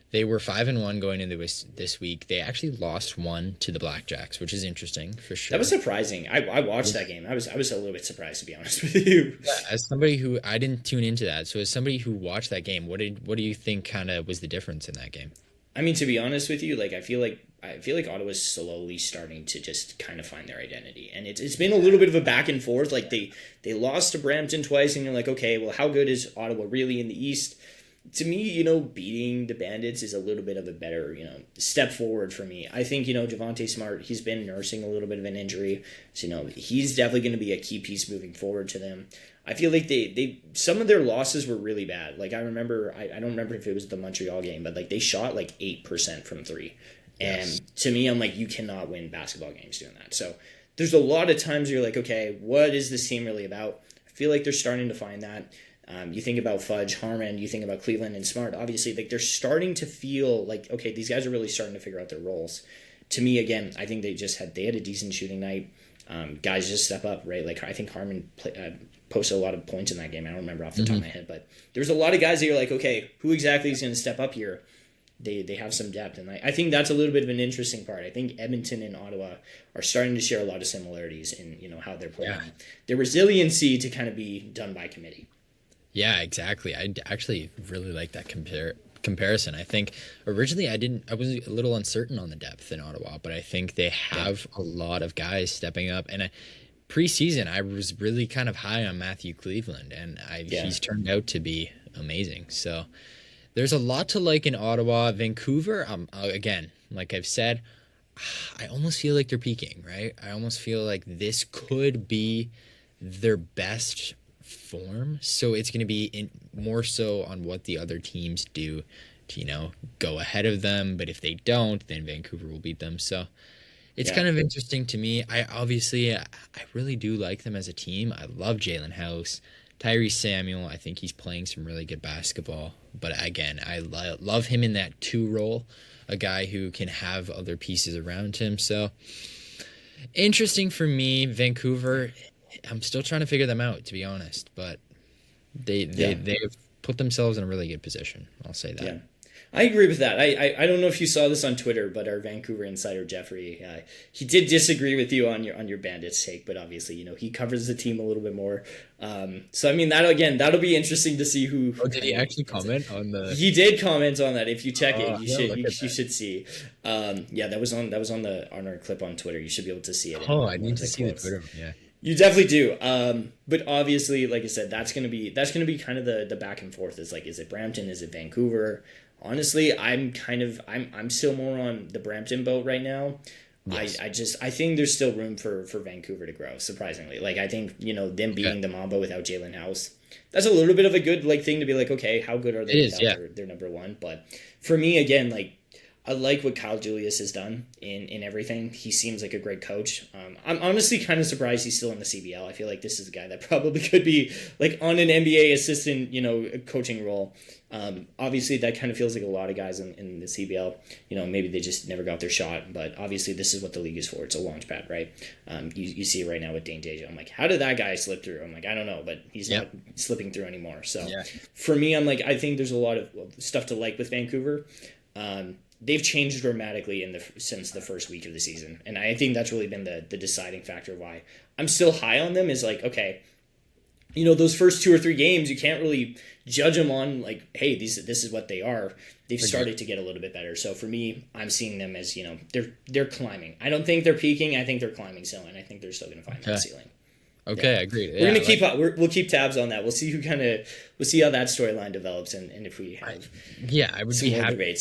They were 5-1 going into this week. They actually lost one to the Blackjacks, which is interesting for sure. That was surprising. I watched that game. I was a little bit surprised, to be honest with you. Yeah, as somebody who I didn't tune into that, so as somebody who watched that game, what do you think kind of was the difference in that game? I mean, to be honest with you, I feel like Ottawa's slowly starting to just kind of find their identity, and it's been a little bit of a back and forth. They lost to Brampton twice, and you're like, okay, well, how good is Ottawa really in the East? To me, beating the Bandits is a little bit of a better, step forward for me. I think, Javonte Smart, he's been nursing a little bit of an injury, so he's definitely going to be a key piece moving forward to them. I feel like they some of their losses were really bad. I remember, I don't remember if it was the Montreal game, but they shot 8% from 3. And to me, I'm you cannot win basketball games doing that. So there's a lot of times you're okay, what is this team really about? I feel like they're starting to find that. You think about Fudge, Harmon, you think about Cleveland and Smart. Obviously, they're starting to feel okay, these guys are really starting to figure out their roles. To me, again, I think they had a decent shooting night. Guys just step up, right? I think Harmon posted a lot of points in that game. I don't remember off the top of my head, but there's a lot of guys that you're okay, who exactly is going to step up here? They have some depth, and I think that's a little bit of an interesting part. I think Edmonton and Ottawa are starting to share a lot of similarities in how they're playing. Yeah. Their resiliency to kind of be done by committee. Yeah, exactly. I actually really like that comparison. I think originally I was a little uncertain on the depth in Ottawa, but I think they have a lot of guys stepping up. And preseason, I was really kind of high on Matthew Cleveland, and he's turned out to be amazing. So there's a lot to like in Ottawa. Vancouver, again, like I've said, I almost feel like they're peaking, right? I almost feel like this could be their best form. So it's going to be more so on what the other teams do to, go ahead of them. But if they don't, then Vancouver will beat them. So it's kind of interesting to me. I really do like them as a team. I love Jalen House. Tyrese Samuel, I think he's playing some really good basketball. But again, I love him in that 2 role, a guy who can have other pieces around him. So interesting for me. Vancouver, I'm still trying to figure them out, to be honest. But they've put themselves in a really good position. I'll say that. Yeah. I agree with that. I don't know if you saw this on Twitter, but our Vancouver insider Jeffrey, he did disagree with you on your Bandits take, but obviously, he covers the team a little bit more. So I mean, that'll be interesting to see who. Oh, did he actually comment on the? He did comment on that. If you check it, you should see. That was on our clip on Twitter. You should be able to see it. I need to see the Twitter. Yeah. You definitely do. But obviously, like I said, that's gonna be kind of the back and forth. Is it Brampton? Is it Vancouver? Honestly, I'm still more on the Brampton boat right now. Yes. I think there's still room for Vancouver to grow, surprisingly. Like, I think, them beating the Mamba without Jalen House, that's a little bit of a good thing to be like, okay, how good are they without their number one? But for me, again, like, I like what Kyle Julius has done in everything. He seems like a great coach. I'm honestly kind of surprised he's still in the CBL. I feel like this is a guy that probably could be like on an NBA assistant, coaching role. Obviously, that kind of feels like a lot of guys in the CBL. Maybe they just never got their shot. But obviously, this is what the league is for. It's a launch pad, right? You see it right now with Dane Deja. I'm like, how did that guy slip through? I'm like, I don't know, but he's not slipping through anymore. So for me, I'm like, I think there's a lot of stuff to like with Vancouver. They've changed dramatically since the first week of the season. And I think that's really been the deciding factor why I'm still high on them is like, okay, those first 2 or 3 games, you can't really judge them on like, hey, this is what they are. They've started to get a little bit better. So for me, I'm seeing them as, they're climbing. I don't think they're peaking. I think they're climbing still. And I think they're still going to find that ceiling. Okay, I agree. We're gonna keep we'll keep tabs on that. We'll see we'll see how that storyline develops and if we have I would be happy.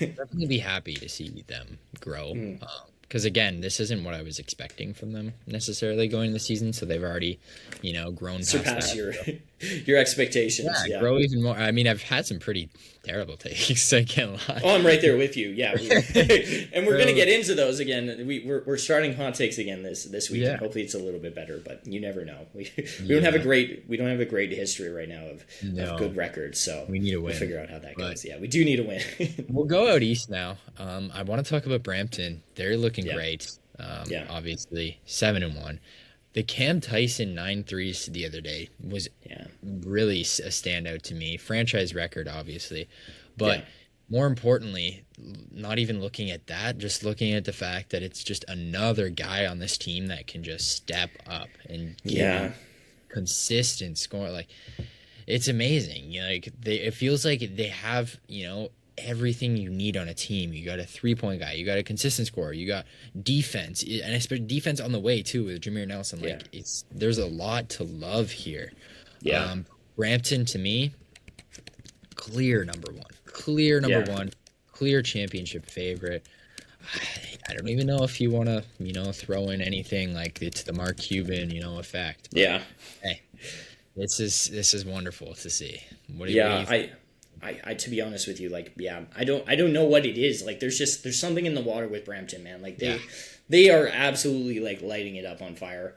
Definitely be happy to see them grow. Because again, this isn't what I was expecting from them necessarily going into the season. So they've already, grown past surpassed your expectations. Yeah, grow even more. I mean, I've had some pretty terrible takes. I can't lie. Oh, I'm right there with you. Yeah, and we're gonna get into those again. We're starting hot takes again this week. Yeah. And hopefully it's a little bit better, but you never know. We don't have a great history right now of good records. So we need a win. We'll figure out how that goes. Yeah, we do need a win. We'll go out east now. I want to talk about Brampton. They're looking great. Obviously 7-1. The Cam Tyson 9 threes the other day was really a standout to me. Franchise record, obviously. But more importantly, not even looking at that, just looking at the fact that it's just another guy on this team that can just step up and give consistent score. Like, it's amazing. It feels like they have, everything you need on a team. You got a 3-point guy, you got a consistent scorer, you got defense, and especially defense on the way too with Jameer Nelson. There's a lot to love here. Brampton to me, clear number one, clear championship favorite. I don't even know if you want to throw in anything like it's the Mark Cuban effect. But, hey, this is wonderful to see. What do you think? I to be honest with you, I don't know what it is. Like, there's something in the water with Brampton, man. Like, they are absolutely lighting it up on fire.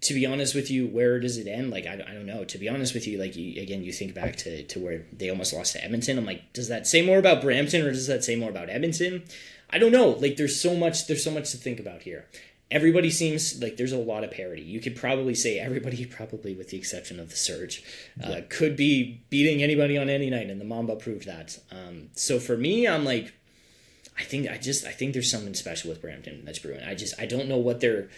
To be honest with you, where does it end? Like, I don't know. To be honest with you, you think back to where they almost lost to Edmonton. I'm like, does that say more about Brampton or does that say more about Edmonton? I don't know. Like, there's so much to think about here. Everybody seems like there's a lot of parity. You could probably say everybody, probably with the exception of the Surge, could be beating anybody on any night, and the Mamba proved that. So for me, I'm like, I think there's something special with Brampton that's brewing. I don't know what their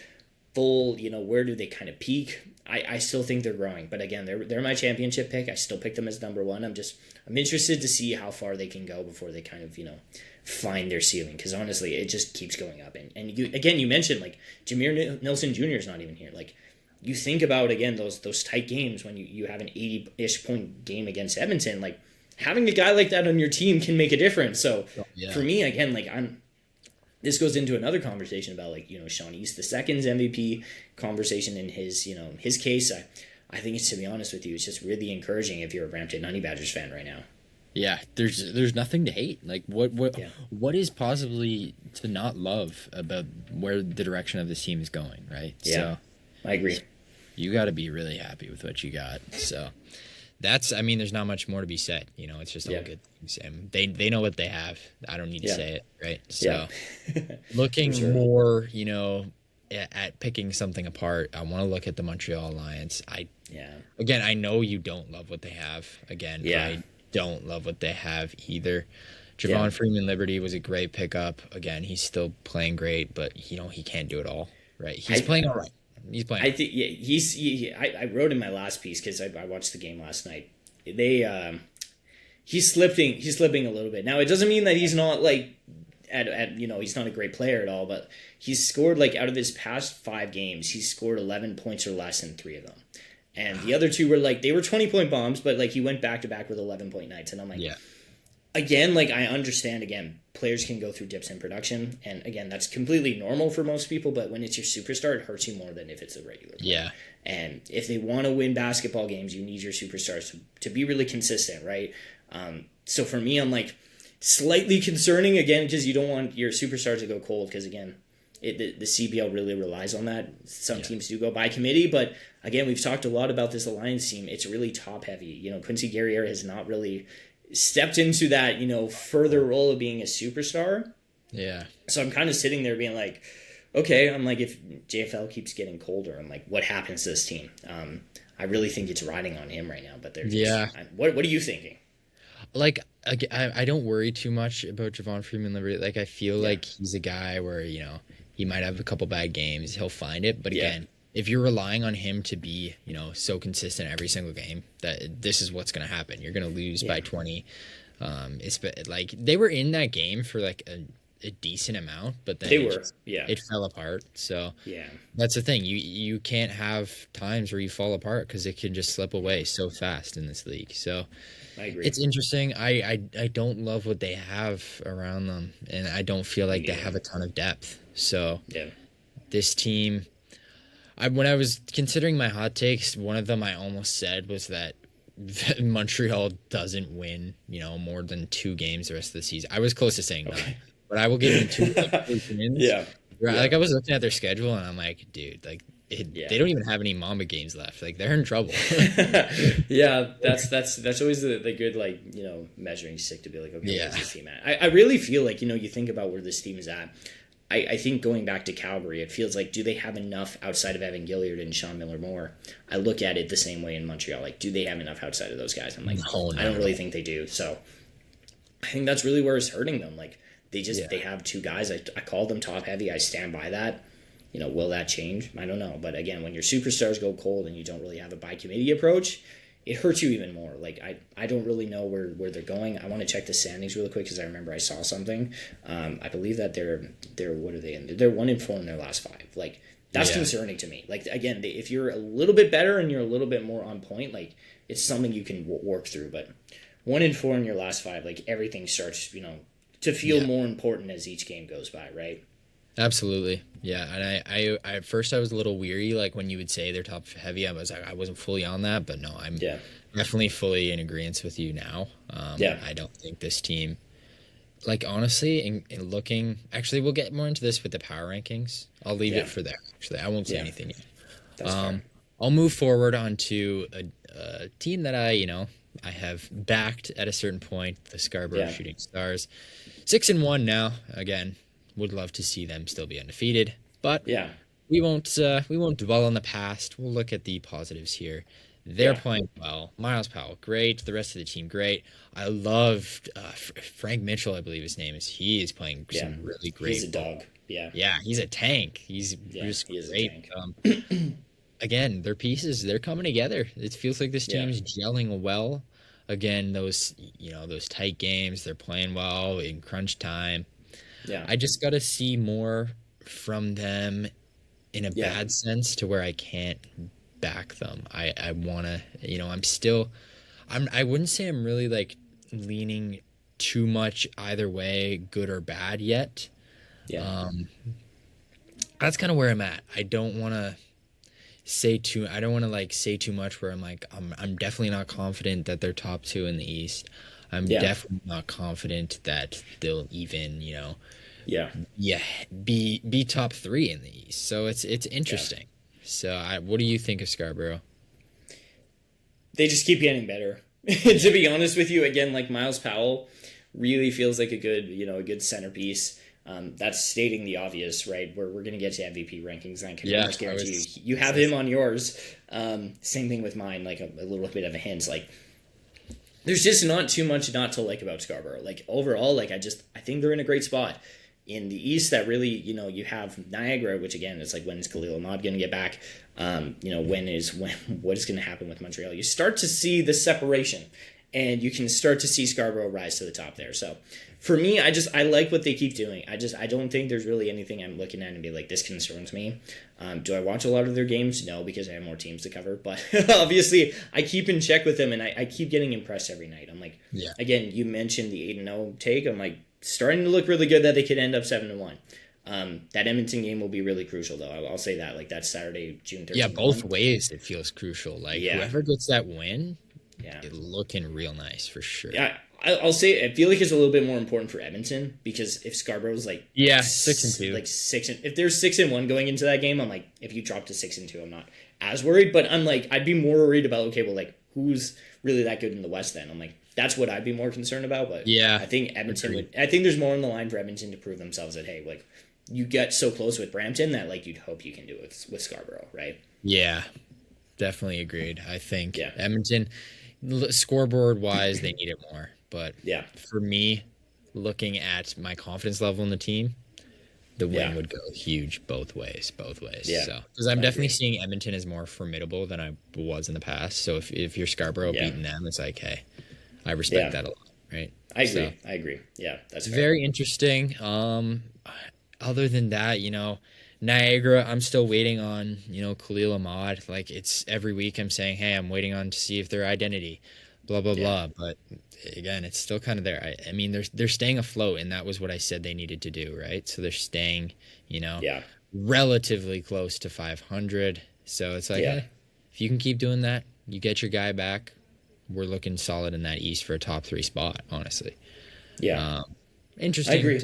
full, where do they kind of peak? I still think they're growing, but again, they're my championship pick. I still pick them as number one. I'm interested to see how far they can go before they kind of find their ceiling, because honestly it just keeps going up. And you mentioned like Jameer Nelson Jr. is not even here. Like, you think about again those tight games when you have an 80-ish point game against Edmonton. Like, having a guy like that on your team can make a difference. So for me, again, this goes into another conversation about Sean East II's MVP conversation in his case. I think it's, to be honest with you, it's just really encouraging if you're a Brampton Honey Badgers fan right now. Yeah, there's nothing to hate. Like, what is possibly to not love about where the direction of this team is going, right? Yeah, so, I agree. You got to be really happy with what you got. So there's not much more to be said. It's just all good things. And they know what they have. I don't need to say it, right? So looking more, at picking something apart, I want to look at the Montreal Alliance. Again, I know you don't love what they have. Again, don't love what they have either. Javon Freeman Liberty was a great pickup. Again, he's still playing great, but he can't do it all. Right? He's playing all right. He's playing. I think I wrote in my last piece because I watched the game last night. He's slipping a little bit. Now it doesn't mean that he's not like he's not a great player at all, but he's scored like out of his past 5 games, he's scored 11 points or less in 3 of them. And the other 2 were like they were 20-point bombs, but like he went back to back with 11-point nights, and I'm like, again, like I understand. Again, players can go through dips in production, and again, that's completely normal for most people. But when it's your superstar, it hurts you more than if it's a regular player. Yeah. And if they want to win basketball games, you need your superstars to be really consistent, right? So for me, I'm like slightly concerning again because you don't want your superstars to go cold because again, the CBL really relies on that. Some teams do go by committee, but again, we've talked a lot about this Alliance team. It's really top heavy. Quincy Guerriere has not really stepped into that, further role of being a superstar. Yeah. So I'm kind of sitting there being like, okay, I'm like, if JFL keeps getting colder, I'm like, what happens to this team? I really think it's riding on him right now, but they're just, what are you thinking? Like, I don't worry too much about Javon Freeman Liberty. Like, I feel like he's a guy where, he might have a couple bad games. He'll find it. But again, if you're relying on him to be, so consistent every single game, that this is what's going to happen. You're going to lose by 20. It's like they were in that game for like a decent amount, but then it fell apart. So that's the thing. You can't have times where you fall apart because it can just slip away so fast in this league. So I agree. It's interesting. I don't love what they have around them, and I don't feel like they have a ton of depth. So this team, when I was considering my hot takes, one of them I almost said was that Montreal doesn't win, more than 2 games the rest of the season. I was close to saying that, but I will give them 2 wins. Like I was looking at their schedule and I'm like, dude, like they don't even have any Mamba games left. Like they're in trouble. That's always the good measuring stick to be like, okay, where's this team at? I really feel like you think about where this team is at. I think going back to Calgary, it feels like, do they have enough outside of Evan Gilliard and Sean Miller-Moore? I look at it the same way in Montreal. Like, do they have enough outside of those guys? I'm like, no, I don't really think they do. So I think that's really where it's hurting them. Like, they have 2 guys. I called them top heavy. I stand by that. Will that change? I don't know. But again, when your superstars go cold and you don't really have a by committee approach, it hurts you even more. Like, I don't really know where they're going. I want to check the standings really quick because I remember I saw something. I believe that they're what are they in? They're 1-4 in their last 5. Like, that's concerning to me. Like, again, if you're a little bit better and you're a little bit more on point, like, it's something you can work through. But 1-4 in your last 5, like, everything starts, to feel more important as each game goes by, right? Absolutely. Yeah. And I at first I was a little weary, like when you would say they're top heavy, I wasn't fully on that, but no, I'm definitely fully in agreement with you now. I don't think this team, like, honestly, in looking, actually, we'll get more into this with the power rankings. I'll leave it for there. Actually, I won't say anything yet. That's fair. I'll move forward onto a team that I have backed at a certain point, the Scarborough Shooting Stars. 6-1 now. Again, would love to see them still be undefeated, but we won't dwell on the past. We'll look at the positives here. They're playing well. Miles Powell, great. The rest of the team, great. I loved Frank Mitchell, I believe his name is. He is playing some really great. He's a dog. Yeah, he's a tank. He's just great. Again, their pieces, they're coming together. It feels like this team's gelling well. Again, those tight games, they're playing well in crunch time. Yeah. I just got to see more from them in a bad sense to where I can't back them. I want to, I wouldn't say I'm really like leaning too much either way, good or bad yet. Yeah. That's kind of where I'm at. I don't want to say too much where I'm like, I'm definitely not confident that they're top 2 in the East. I'm definitely not confident that they'll even, be top 3 in the East. So it's interesting. So what do you think of Scarborough? They just keep getting better. To be honest with you, again, like Miles Powell really feels like a good centerpiece. That's stating the obvious, right? We're going to get to MVP rankings. I can almost guarantee you have him on yours. Same thing with mine, like a little bit of a hint. Like, there's just not too much not to like about Scarborough. Like overall, like I think they're in a great spot. In the East, that really, you have Niagara, which again, it's like, when is Khalil Ahmad going to get back? What is going to happen with Montreal? You start to see the separation, and you can start to see Scarborough rise to the top there. So for me, I like what they keep doing. I don't think there's really anything I'm looking at and be like, this concerns me. Do I watch a lot of their games? No, because I have more teams to cover. But obviously, I keep in check with them, and I keep getting impressed every night. I'm like, again, you mentioned the 8-0 take. I'm like, starting to look really good that they could end up 7-1. That Edmonton game will be really crucial, though. I'll say that. Like, that's Saturday, June 13th. Yeah, both ways it feels crucial. Like, whoever gets that win, it's looking real nice for sure. Yeah, I'll say I feel like it's a little bit more important for Edmonton, because if Scarborough's like 6-2, like if they're 6-1 going into that game, I'm like, if you drop to 6-2, I'm not as worried. But I'm like, I'd be more worried about, okay, well, like, who's really that good in the West then? I'm like, that's what I'd be more concerned about. But I think Edmonton I think there's more on the line for Edmonton to prove themselves that, hey, like, you get so close with Brampton that, like, you'd hope you can do it with Scarborough, right? Yeah, definitely agreed. I think Edmonton, scoreboard wise, they need it more. But for me, looking at my confidence level in the team, the win would go huge both ways. Yeah, so because I'm definitely seeing Edmonton as more formidable than I was in the past. So if you're Scarborough beating them, it's like, hey, I respect that a lot, right? I agree. Yeah, that's fair. Very interesting. Other than that, Niagara, I'm still waiting on, Khalil Ahmad. Like, it's every week I'm saying, hey, I'm waiting on to see if their identity, blah, blah, blah. But again, it's still kind of there. I mean, they're staying afloat, and that was what I said they needed to do, right? So they're staying, relatively close to 500. So it's like, hey, if you can keep doing that, you get your guy back, we're looking solid in that East for a top 3 spot, honestly. Yeah. Interesting. I agree.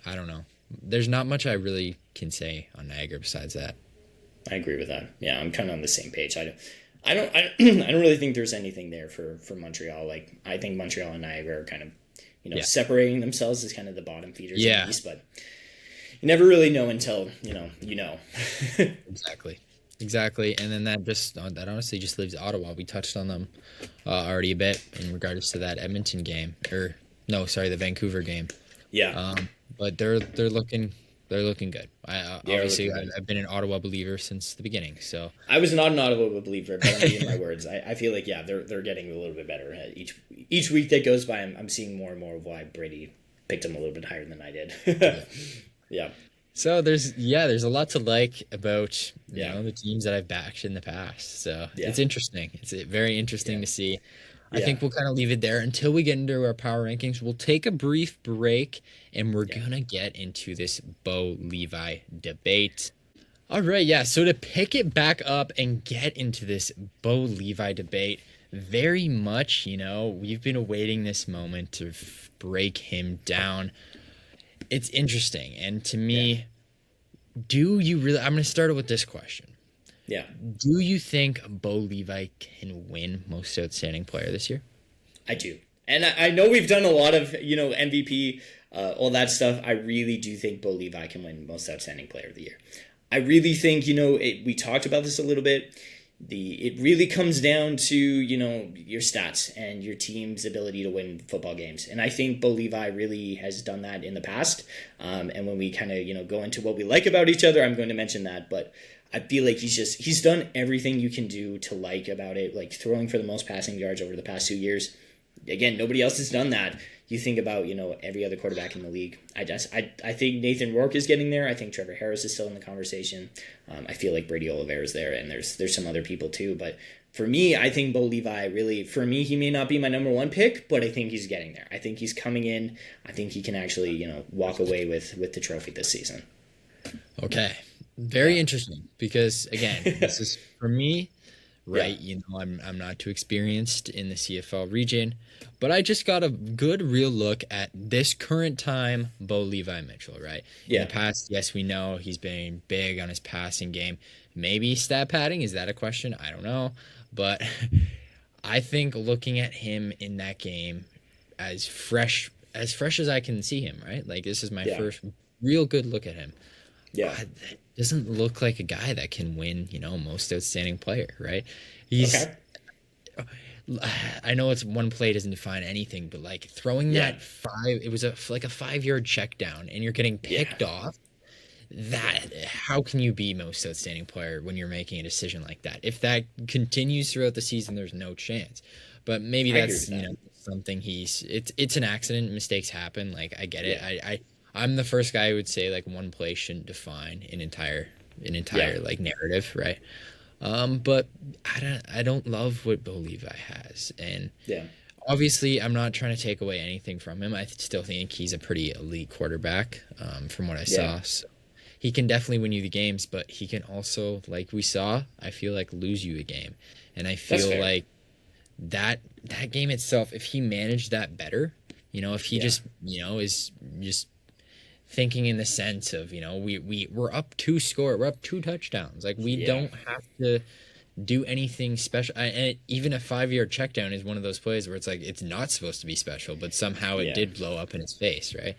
I don't know. There's not much I really can say on Niagara besides that. I agree with that. Yeah, I'm kind of on the same page. I don't really think there's anything there for Montreal. Like, I think Montreal and Niagara are kind of, separating themselves as kind of the bottom feeders in the East, but you never really know until, you know. Exactly. And then that honestly just leaves Ottawa. We touched on them already a bit in regards to that Edmonton game, the Vancouver game. Yeah. But they're looking good. I've been an Ottawa believer since the beginning. So I was not an Ottawa believer, but I'm eating my words. I feel like they're getting a little bit better each week that goes by. I'm seeing more and more of why Brady picked them a little bit higher than I did. Yeah. So there's a lot to like about the teams that I've backed in the past. So it's interesting. It's very interesting to see. I think we'll kind of leave it there until we get into our power rankings. We'll take a brief break, and we're going to get into this Bo Levi debate. All right, so to pick it back up and get into this Bo Levi debate, very much, we've been awaiting this moment to break him down. It's interesting, and to me, do you really... I'm going to start with this question. Yeah. Do you think Bo Levi can win Most Outstanding Player this year? I do. And I know we've done a lot of, MVP, all that stuff. I really do think Bo Levi can win Most Outstanding Player of the Year. I really think, we talked about this a little bit. It really comes down to, your stats and your team's ability to win football games. And I think Bo Levi really has done that in the past. And when we kind of, go into what we like about each other, I'm going to mention that. But I feel like he's done everything you can do to like about it, like throwing for the most passing yards over the past 2 years. Again, nobody else has done that. You think about, every other quarterback in the league. I think Nathan Rourke is getting there. I think Trevor Harris is still in the conversation. I feel like Brady Oliveira is there, and there's some other people too. But for me, I think Bo Levi really, for me, he may not be my number 1 pick, but I think he's getting there. I think he's coming in. I think he can actually, walk away with the trophy this season. Okay. Very interesting, because again, this is for me, right? I'm not too experienced in the CFL region, but I just got a good real look at this current time Bo Levi Mitchell, right? In the past, yes, we know he's been big on his passing game. Maybe stat padding, is that a question? I don't know, but I think looking at him in that game as fresh as I can see him, right? Like, this is my first real good look at him. Yeah. Doesn't look like a guy that can win, Most Outstanding Player, right? I know it's one play doesn't define anything, but like throwing Yeah. that it was like a 5 yard check down and you're getting Yeah. picked off. Yeah. How can you be most outstanding player when you're making a decision like that? If that continues throughout the season, there's no chance. But maybe I agree that's, with that. something it's an accident. Mistakes happen. Like I get it. Yeah. I'm the first guy who would say like one play shouldn't define an entire Yeah. like narrative, right? But I don't love what Bo Levi has, and Yeah. obviously I'm not trying to take away anything from him. I still think he's a pretty elite quarterback, from what I Yeah. saw. So he can definitely win you the games, but he can also, like we saw, I feel like lose you a game, and I That's feel fair. like that game itself, if he managed that better, if he Yeah. just is just thinking in the sense of we're up we're up two touchdowns, like we Yeah. don't have to do anything special. And even a 5 yard check down is one of those plays where it's like it's not supposed to be special, but somehow it Yeah. did blow up in his face, right?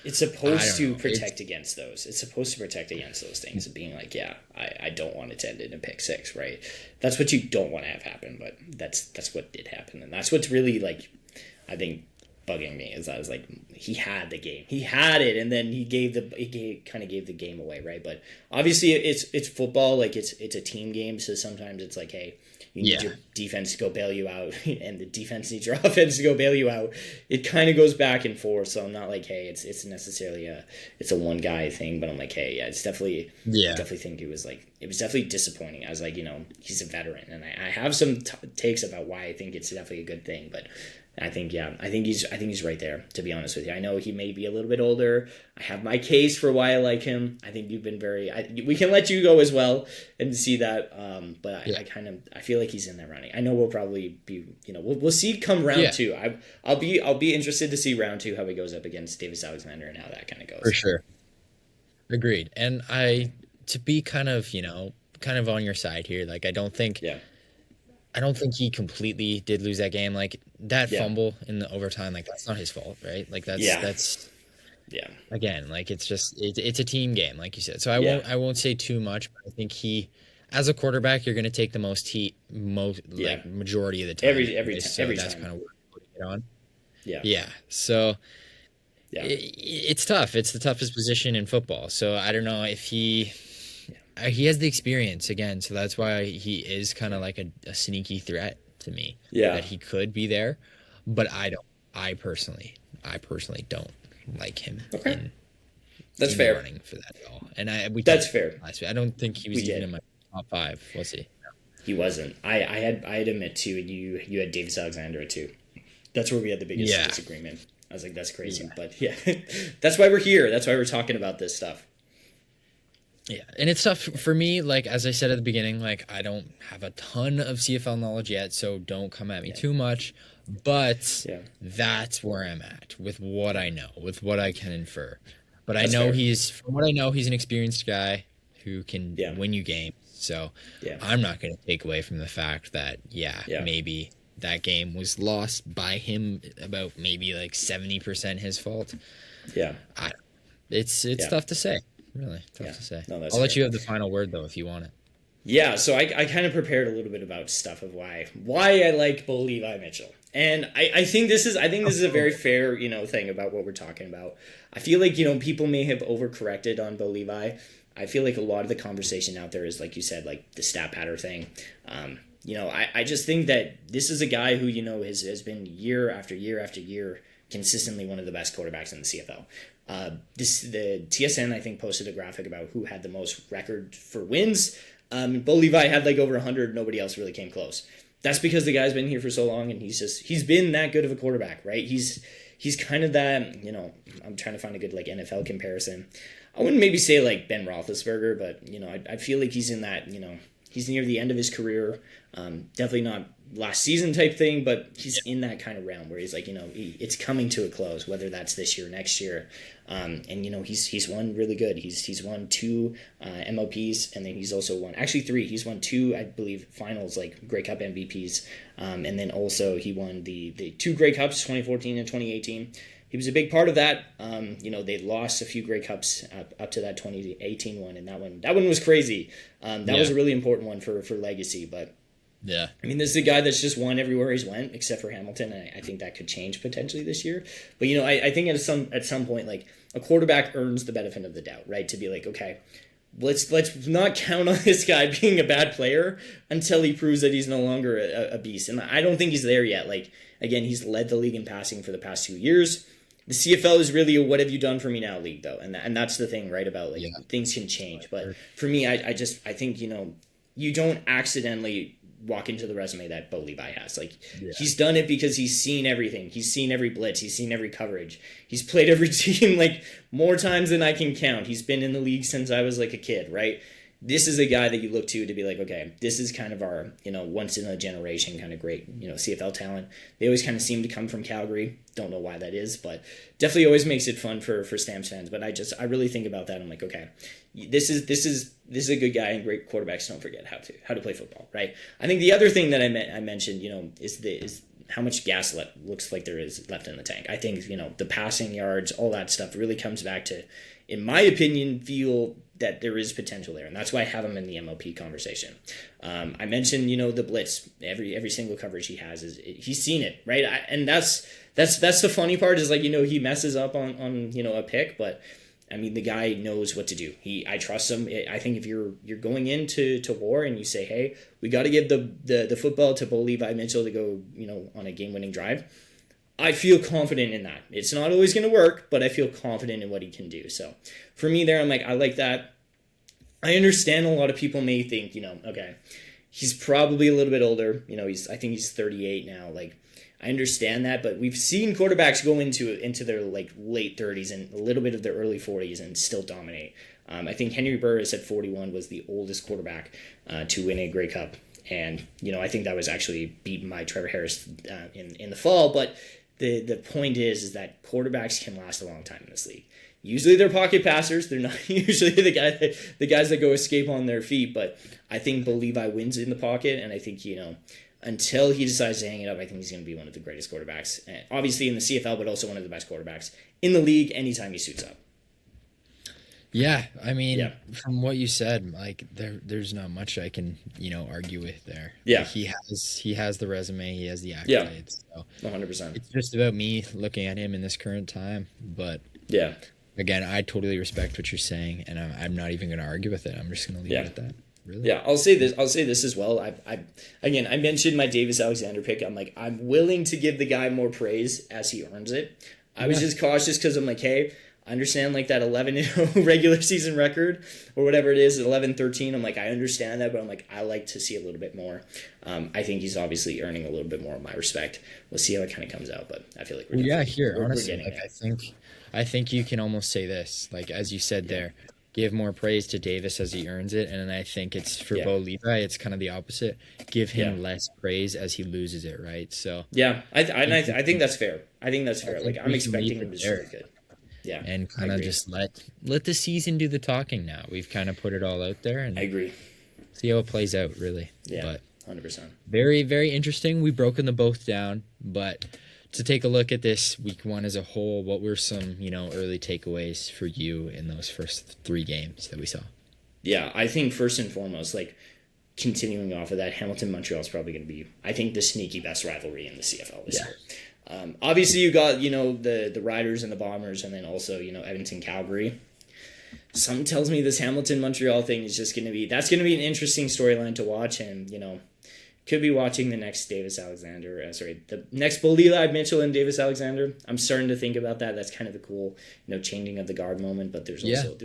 It's I supposed don't to know. protect against those. It's supposed to protect against those things of being like, yeah, I don't want it to end in a pick six, right? That's what you don't want to have happen, but that's what did happen, and that's what's really like, I think, bugging me is I was like, he had the game, he had it, and then he kind of gave the game away, right? But obviously, it's football, like it's a team game, so sometimes it's like, hey, you need Yeah. your defense to go bail you out, and the defense needs your offense to go bail you out. It kind of goes back and forth, so I'm not like, hey, it's necessarily it's a one guy thing, but I'm like, hey, yeah, it's definitely, Yeah. I definitely think it was definitely disappointing. I was like, he's a veteran, and I have some takes about why I think it's definitely a good thing, but I think he's right there, to be honest with you. I know he may be a little bit older. I have my case for why I like him. I think you've been we can let you go as well and see that. But Yeah. I feel like he's in that running. I know we'll probably be, we'll see come round Yeah. two. I'll be interested to see round two, how he goes up against Davis Alexander and how that kind of goes. For sure. Agreed. And to be kind of on your side here, like Yeah. I don't think he completely did lose that game. Like that Yeah. fumble in the overtime, like that's not his fault, right? Like Yeah. that's Yeah. again, like it's a team game, like you said. So Yeah. I won't say too much, but I think as a quarterback, you're going to take the most heat, Yeah. like majority of the time. Every anyway, so every that's time. kind of what we're putting it on. Yeah. Yeah. So Yeah. it's tough. It's the toughest position in football. So I don't know if he has the experience again. So that's why he is kind of like a sneaky threat to me. Yeah. That he could be there, but I personally don't like him. Okay. That's in fair. the running for that at all. And we That's talked fair. last week. I don't think he was We even did. in my top five. We'll see. He wasn't. I had him at 2, and you had Davis Alexander at 2. That's where we had the biggest Yeah. disagreement. I was like, that's crazy. Yeah. But yeah, that's why we're here. That's why we're talking about this stuff. Yeah, and it's tough for me. Like as I said at the beginning, like I don't have a ton of CFL knowledge yet, so don't come at me too much. But Yeah. that's where I'm at with what I know, with what I can infer. But That's I know fair. from what I know, he's an experienced guy who can Yeah. win you games. So Yeah. I'm not going to take away from the fact that Yeah. maybe that game was lost by him, about maybe like 70% his fault. Yeah. It's Yeah. tough to say. Really tough Yeah. to say. No, that's I'll let fair. you have the final word though if you want it. Yeah, so I kind of prepared a little bit about stuff of why I like Bo Levi Mitchell. And I think this is a very fair, thing about what we're talking about. I feel like, people may have overcorrected on Bo Levi. I feel like a lot of the conversation out there is, like you said, like the stat pattern thing. I just think that this is a guy who, has been year after year after year consistently one of the best quarterbacks in the CFL. The TSN, I think, posted a graphic about who had the most record for wins. Bo Levi had like over 100. Nobody else really came close. That's because the guy's been here for so long, and he's been that good of a quarterback, right? He's kind of that, I'm trying to find a good like NFL comparison. I wouldn't maybe say like Ben Roethlisberger, but I feel like he's in that, he's near the end of his career. Definitely not last season type thing, but he's in that kind of realm where he's like, it's coming to a close, whether that's this year, next year. And he's won really good. He's won 2 MOPs, and then he's also won actually 3. He's won 2, I believe, finals, like Grey Cup MVPs. And then also he won the 2 Grey Cups, 2014 and 2018. He was a big part of that. They lost a few Grey Cups up to that 2018 one, and that one was crazy. That was a really important one for legacy, but Yeah. I mean, this is a guy that's just won everywhere he's went, except for Hamilton. And I think that could change potentially this year. But, I think at some point, like, a quarterback earns the benefit of the doubt, right? To be like, okay, let's not count on this guy being a bad player until he proves that he's no longer a beast. And I don't think he's there yet. Like, again, he's led the league in passing for the past 2 years. The CFL is really a what have you done for me now league, though. And that's the thing, right, about, like, things can change. But for me, I think, you don't accidentally walk into the resume that Bo Levi has. Like, he's done it because he's seen everything. He's seen every blitz. He's seen every coverage. He's played every team, like, more times than I can count. He's been in the league since I was, like, a kid, right? This is a guy that you look to be like, okay, this is kind of our, once in a generation kind of great, CFL talent. They always kind of seem to come from Calgary. Don't know why that is, but definitely always makes it fun for Stamps fans. But I really think about that. I'm like, okay, this is a good guy, and great quarterbacks don't forget how to play football, right? I think the other thing that I mentioned, is how much gas looks like there is left in the tank. I think, the passing yards, all that stuff really comes back to, in my opinion, feel that there is potential there, and that's why I have him in the MOP conversation. I mentioned, the blitz. Every single coverage he has he's seen it, right? And that's the funny part is, like, he messes up on a pick, but I mean, the guy knows what to do. I trust him. I think if you're going into war and you say, hey, we got to give the football to Bo Levi Mitchell to go, on a game-winning drive, I feel confident in that. It's not always going to work, but I feel confident in what he can do. So for me there, I'm like, I like that. I understand a lot of people may think, okay, he's probably a little bit older. I think he's 38 now. Like, I understand that, but we've seen quarterbacks go into their, like, late 30s and a little bit of their early 40s and still dominate. I think Henry Burris at 41 was the oldest quarterback to win a Grey Cup. And, I think that was actually beaten by Trevor Harris in the fall. But the point is that quarterbacks can last a long time in this league. Usually they're pocket passers. They're not usually the guys that go escape on their feet. But I think Bo Levi wins in the pocket, and I think, until he decides to hang it up, I think he's going to be one of the greatest quarterbacks, obviously in the CFL, but also one of the best quarterbacks in the league anytime he suits up. Yeah, I mean, from what you said, like, there's not much I can, argue with there. Yeah. Like, he has the resume, he has the accolades. So 100%. It's just about me looking at him in this current time. But yeah, again, I totally respect what you're saying, and I'm not even going to argue with it. I'm just going to leave it at that. Really? Yeah, I'll say this as well. I mentioned my Davis Alexander pick. I'm like, I'm willing to give the guy more praise as he earns it. I was just cautious because I'm like, hey, I understand, like, that 11-0 regular season record or whatever it is, 11-13. I'm like, I understand that, but I'm like, I like to see a little bit more. I think he's obviously earning a little bit more of my respect. We'll see how it kind of comes out, but I feel like honestly, like, I think you can almost say this, like, as you said there, give more praise to Davis as he earns it, and I think it's for Bo Levi, it's kind of the opposite. Give him less praise as he loses it, right? So I think that's fair. I think that's fair. Like, I'm expecting him to be really good. Yeah, and kind of just let the season do the talking now. We've kind of put it all out there, and I agree. See how it plays out, really. Yeah, but 100%. Very, very interesting. We've broken them both down, but to take a look at this week one as a whole, what were some, early takeaways for you in those first 3 games that we saw? Yeah, I think first and foremost, like, continuing off of that, Hamilton Montreal is probably going to be, I think, the sneaky best rivalry in the CFL this year. Obviously, you got, the Riders and the Bombers, and then also, Edmonton, Calgary. Something tells me this Hamilton Montreal thing is just going to be an interesting storyline to watch, and, could be watching the next the next Bo Levi Mitchell and Davis Alexander. I'm starting to think about that. That's kind of the cool, changing of the guard moment. But there's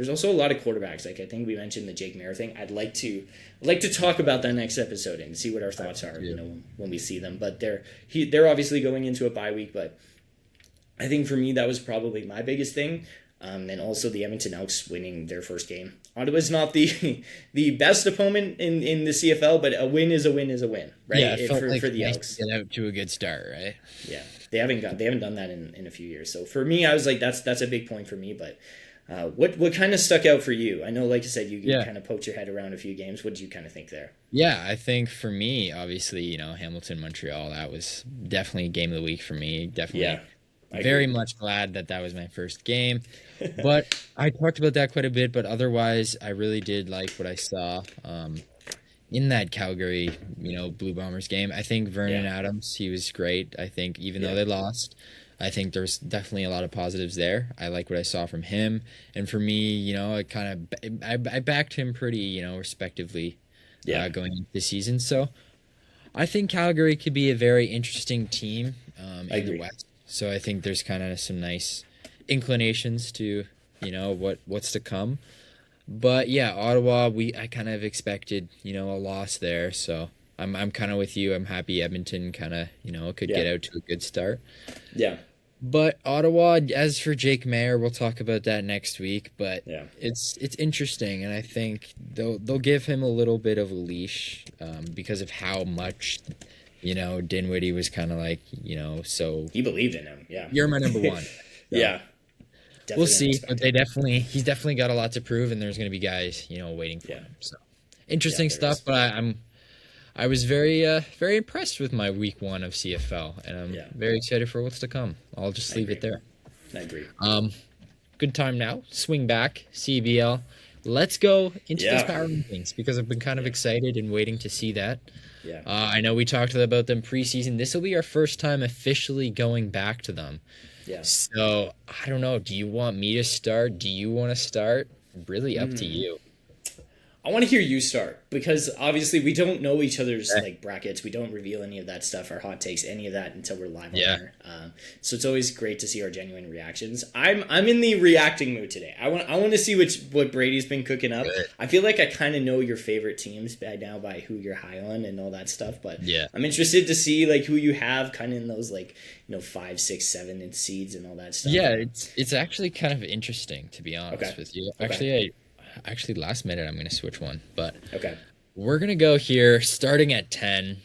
also a lot of quarterbacks. Like, I think we mentioned the Jake Maier thing. I'd like to talk about that next episode and see what our thoughts are. When we see them. But they're obviously going into a bye week. But I think for me that was probably my biggest thing. And also the Edmonton Elks winning their first game. Ottawa's not the best opponent in the CFL, but a win is a win is a win, right? Yeah, it felt for the nice Elks. to get out to a good start, right? Yeah, they haven't done that in a few years. So for me, I was like, that's a big point for me. But what kind of stuck out for you? I know, like you said, you kind of poked your head around a few games. What did you kind of think there? Yeah, I think for me, obviously, Hamilton Montreal, that was definitely game of the week for me. Definitely. Yeah. Very much glad that was my first game. But I talked about that quite a bit, but otherwise I really did like what I saw. in that Calgary, Blue Bombers game. I think Vernon Yeah. Adams, he was great. I think even though Yeah. they lost, I think there's definitely a lot of positives there. I like what I saw from him, and for me, I backed him pretty, respectively, Yeah. going into the season. So I think Calgary could be a very interesting team I in the agree. West. So I think there's kind of some nice inclinations to, what's to come. But yeah, Ottawa, I kind of expected, a loss there. So I'm kind of with you. I'm happy Edmonton kind of, could Yeah. get out to a good start. Yeah. But Ottawa, as for Jake Mayer, we'll talk about that next week. But Yeah. it's interesting, and I think they'll give him a little bit of a leash because of how much, Dinwiddie was kind of like, so He believed in him. Yeah. you're my number one. So Yeah. we'll Definitely see, but unexpected. he's definitely got a lot to prove, and there's going to be guys, waiting for Yeah. him. So Yeah. interesting There stuff. is. But I was very impressed with my week 1 of CFL, and I'm Yeah. very excited for what's to come. I'll just I leave agree. it there. I agree. Good time now. Swing back, CEBL. Let's go into those Yeah. power rankings because I've been kind of Yeah. excited and waiting to see that. Yeah. I know we talked about them preseason. This will be our first time officially going back to them. Yeah. So I don't know. Do you want me to start? Do you want to start? Really up to you. I want to hear you start because obviously we don't know each other's Okay. like brackets. We don't reveal any of that stuff, our hot takes, any of that until we're live on Yeah. air. So it's always great to see our genuine reactions. I'm in the reacting mood today. I want to see what Brady's been cooking up. Good. I feel like I kind of know your favorite teams by now by who you're high on and all that stuff. But Yeah. I'm interested to see like who you have kind of in those like 5, 6, 7 in seeds and all that stuff. Yeah, it's actually kind of interesting to be honest Okay. with you. Okay. Actually last minute I'm going to switch one, but Okay. we're going to go here starting at 10.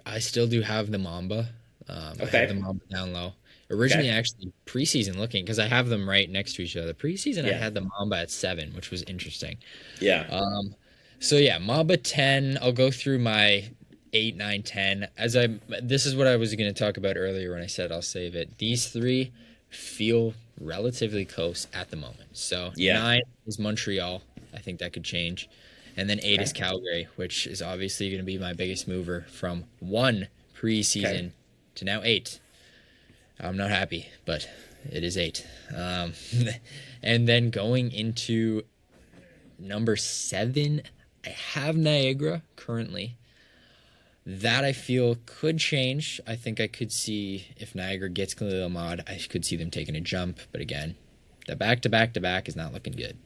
I still do have the Mamba. I Okay. have the Mamba down low. Originally, Okay. actually, preseason looking, because I have them right next to each other. Preseason, I Yeah. had the Mamba at 7, which was interesting. Yeah. So yeah, Mamba 10. I'll go through my 8, 9, 10. This is what I was going to talk about earlier when I said I'll save it. These three feel relatively close at the moment. So Yeah. 9 is Montreal. I think that could change. And then 8 is Okay. Calgary, which is obviously going to be my biggest mover from 1 preseason Okay. to now 8. I'm not happy, but it is 8. And then going into number 7, I have Niagara currently. That I feel could change. I think I could see if Niagara gets Khalil Ahmad, I could see them taking a jump. But again, the back-to-back-to-back is not looking good.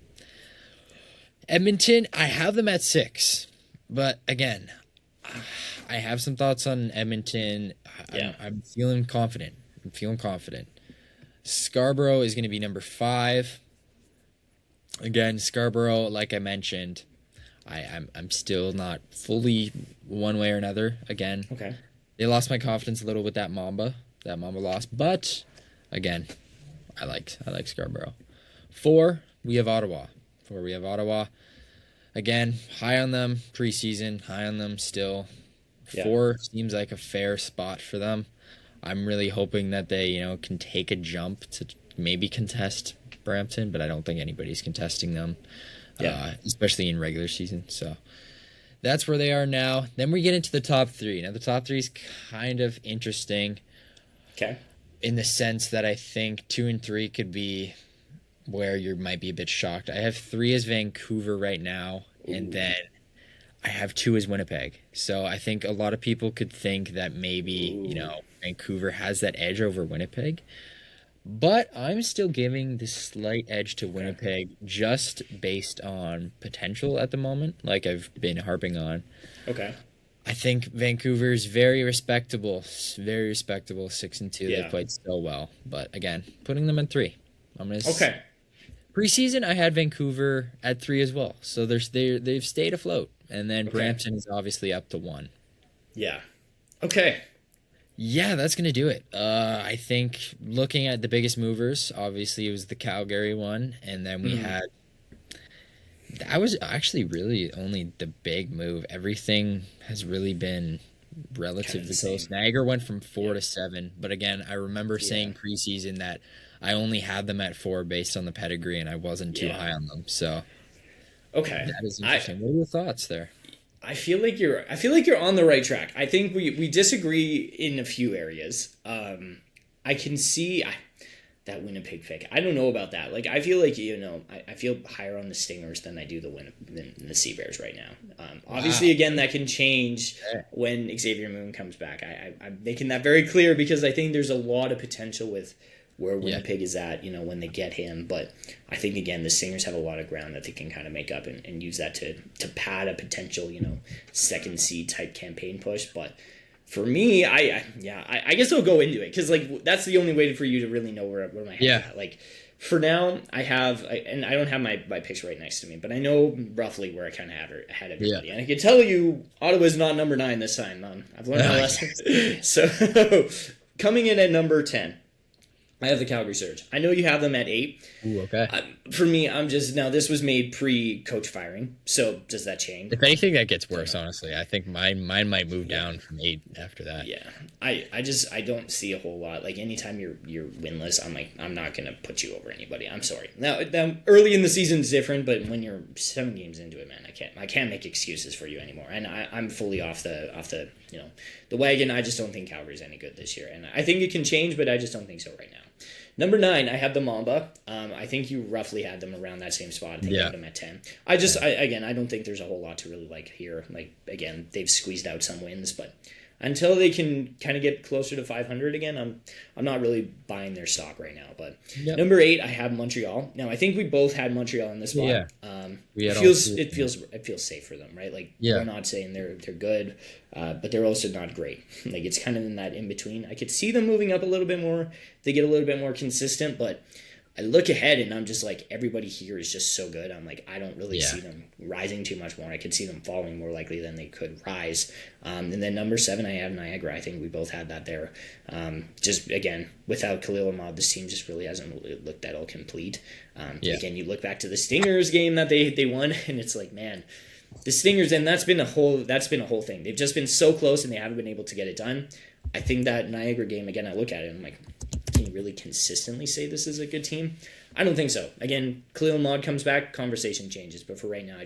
Edmonton, I have them at 6. But again, I have some thoughts on Edmonton. Yeah. I'm feeling confident. Scarborough is going to be number 5. Again, Scarborough, like I mentioned, I'm still not fully one way or another. Again, Okay. they lost my confidence a little with that Mamba loss. But again, I like Scarborough. 4, we have Ottawa. Again, high on them preseason, high on them still. Yeah. 4 seems like a fair spot for them. I'm really hoping that they, can take a jump to maybe contest Brampton, but I don't think anybody's contesting them, especially in regular season. So that's where they are now. Then we get into the top 3. Now, the top 3 is kind of interesting Okay. in the sense that I think 2 and 3 could be where you might be a bit shocked. I have 3 as Vancouver right now, and then I have 2 as Winnipeg. So I think a lot of people could think that maybe, Vancouver has that edge over Winnipeg. But I'm still giving the slight edge to Winnipeg just based on potential at the moment, like I've been harping on. Okay. I think Vancouver's very respectable, 6 and 2. Yeah. They played so well, but again, putting them at 3. Okay. Preseason, I had Vancouver at 3 as well, so they've stayed afloat, and then Okay. Brampton is obviously up to 1. Yeah. Okay. Yeah, that's gonna do it. I think looking at the biggest movers, obviously it was the Calgary one, and then we had. That was actually really only the big move. Everything has really been relatively same. close. Niagara went from 4 to 7, but again, I remember saying preseason that I only had them at 4 based on the pedigree, and I wasn't too Yeah. high on them. So Okay. that is interesting. What are your thoughts there? I feel like you're on the right track. I think we disagree in a few areas. I can see that Winnipeg pick. I don't know about that. Like, I feel like, I feel higher on the Stingers than I do than the Sea Bears right now. Obviously, again, that can change when Xavier Moon comes back. I'm making that very clear because I think there's a lot of potential with where Winnipeg is at, when they get him. But I think, again, the Stingers have a lot of ground that they can kind of make up and use that to pad a potential, second seed type campaign push. But for me, I guess I'll go into it because, like, that's the only way for you to really know where my head's at. Like, for now, and I don't have my picks right next to me, but I know roughly where I kind of had everybody. Yeah. And I can tell you, Ottawa's not number 9 this time. I've learned my lesson. So, coming in at number 10. I have the Calgary Surge. I know you have them at 8. Ooh, okay. For me, now this was made pre-coach firing, so does that change? If anything, that gets worse, honestly. I think mine might move down from 8 after that. Yeah. I don't see a whole lot. Like, anytime you're winless, I'm like, I'm not going to put you over anybody. I'm sorry. Now, early in the season is different, but when you're 7 games into it, man, I can't make excuses for you anymore. And I'm fully off the the wagon. I just don't think Calgary's any good this year. And I think it can change, but I just don't think so right now. Number 9, I have the Mamba. I think you roughly had them around that same spot. I think you had them at 10. I don't think there's a whole lot to really like here. Like, again, they've squeezed out some wins, but until they can kind of get closer to 500 again, I'm not really buying their stock right now. But number 8, I have Montreal. Now, I think we both had Montreal in this spot. Yeah. It feels safe for them, right? Like, we're not saying they're good, but they're also not great. Like, it's kind of in that in between. I could see them moving up a little bit more. They get a little bit more consistent, but I look ahead and I'm just like, everybody here is just so good. I'm like, I don't really see them rising too much more. I could see them falling more likely than they could rise. And then number 7, I have Niagara. I think we both had that there. Just, again, without Khalil Ahmad, this team just really hasn't looked that all complete. Again, you look back to the Stingers game that they won, and it's like, man, the Stingers, and that's been a whole thing. They've just been so close, and they haven't been able to get it done. I think that Niagara game, again, I look at it, and I'm like, can you really consistently say this is a good team? I don't think so. Again, Khalil Ahmad comes back, conversation changes. But for right now,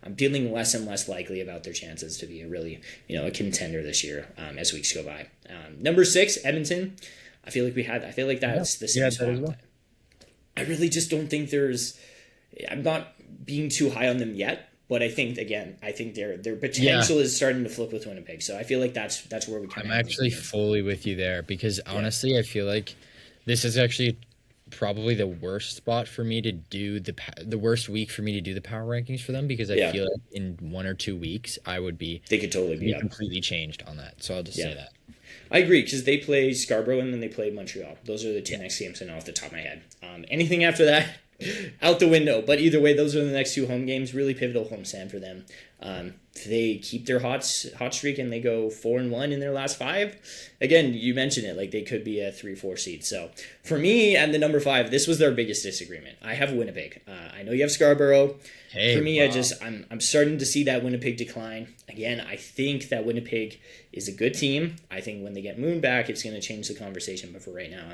I'm feeling less and less likely about their chances to be a really, a contender this year as weeks go by. Number 6, Edmonton. I feel like that's the same spot. Well. I really just don't think I'm not being too high on them yet. But I think their potential is starting to flip with Winnipeg. So I feel like that's where we kind of. I'm actually fully with you there because honestly, I feel like this is actually probably the worst spot for me to do the worst week for me to do the power rankings for them because I feel like in 1 or 2 weeks I would be. They could totally be completely changed on that. So I'll just say that. I agree because they play Scarborough and then they play Montreal. Those are the 2 next games I know off the top of my head. Anything after that. Out the window, but either way, those are the next 2 home games. Really pivotal homestand for them. They keep their hot streak and they go 4-1 in their last 5. Again, you mentioned it, like they could be a 3-4 seed. So for me, and the number 5, this was their biggest disagreement. I have Winnipeg. I know you have Scarborough. For me, I'm starting to see that Winnipeg decline. Again, I think that Winnipeg is a good team. I think when they get Moon back, it's going to change the conversation. But for right now,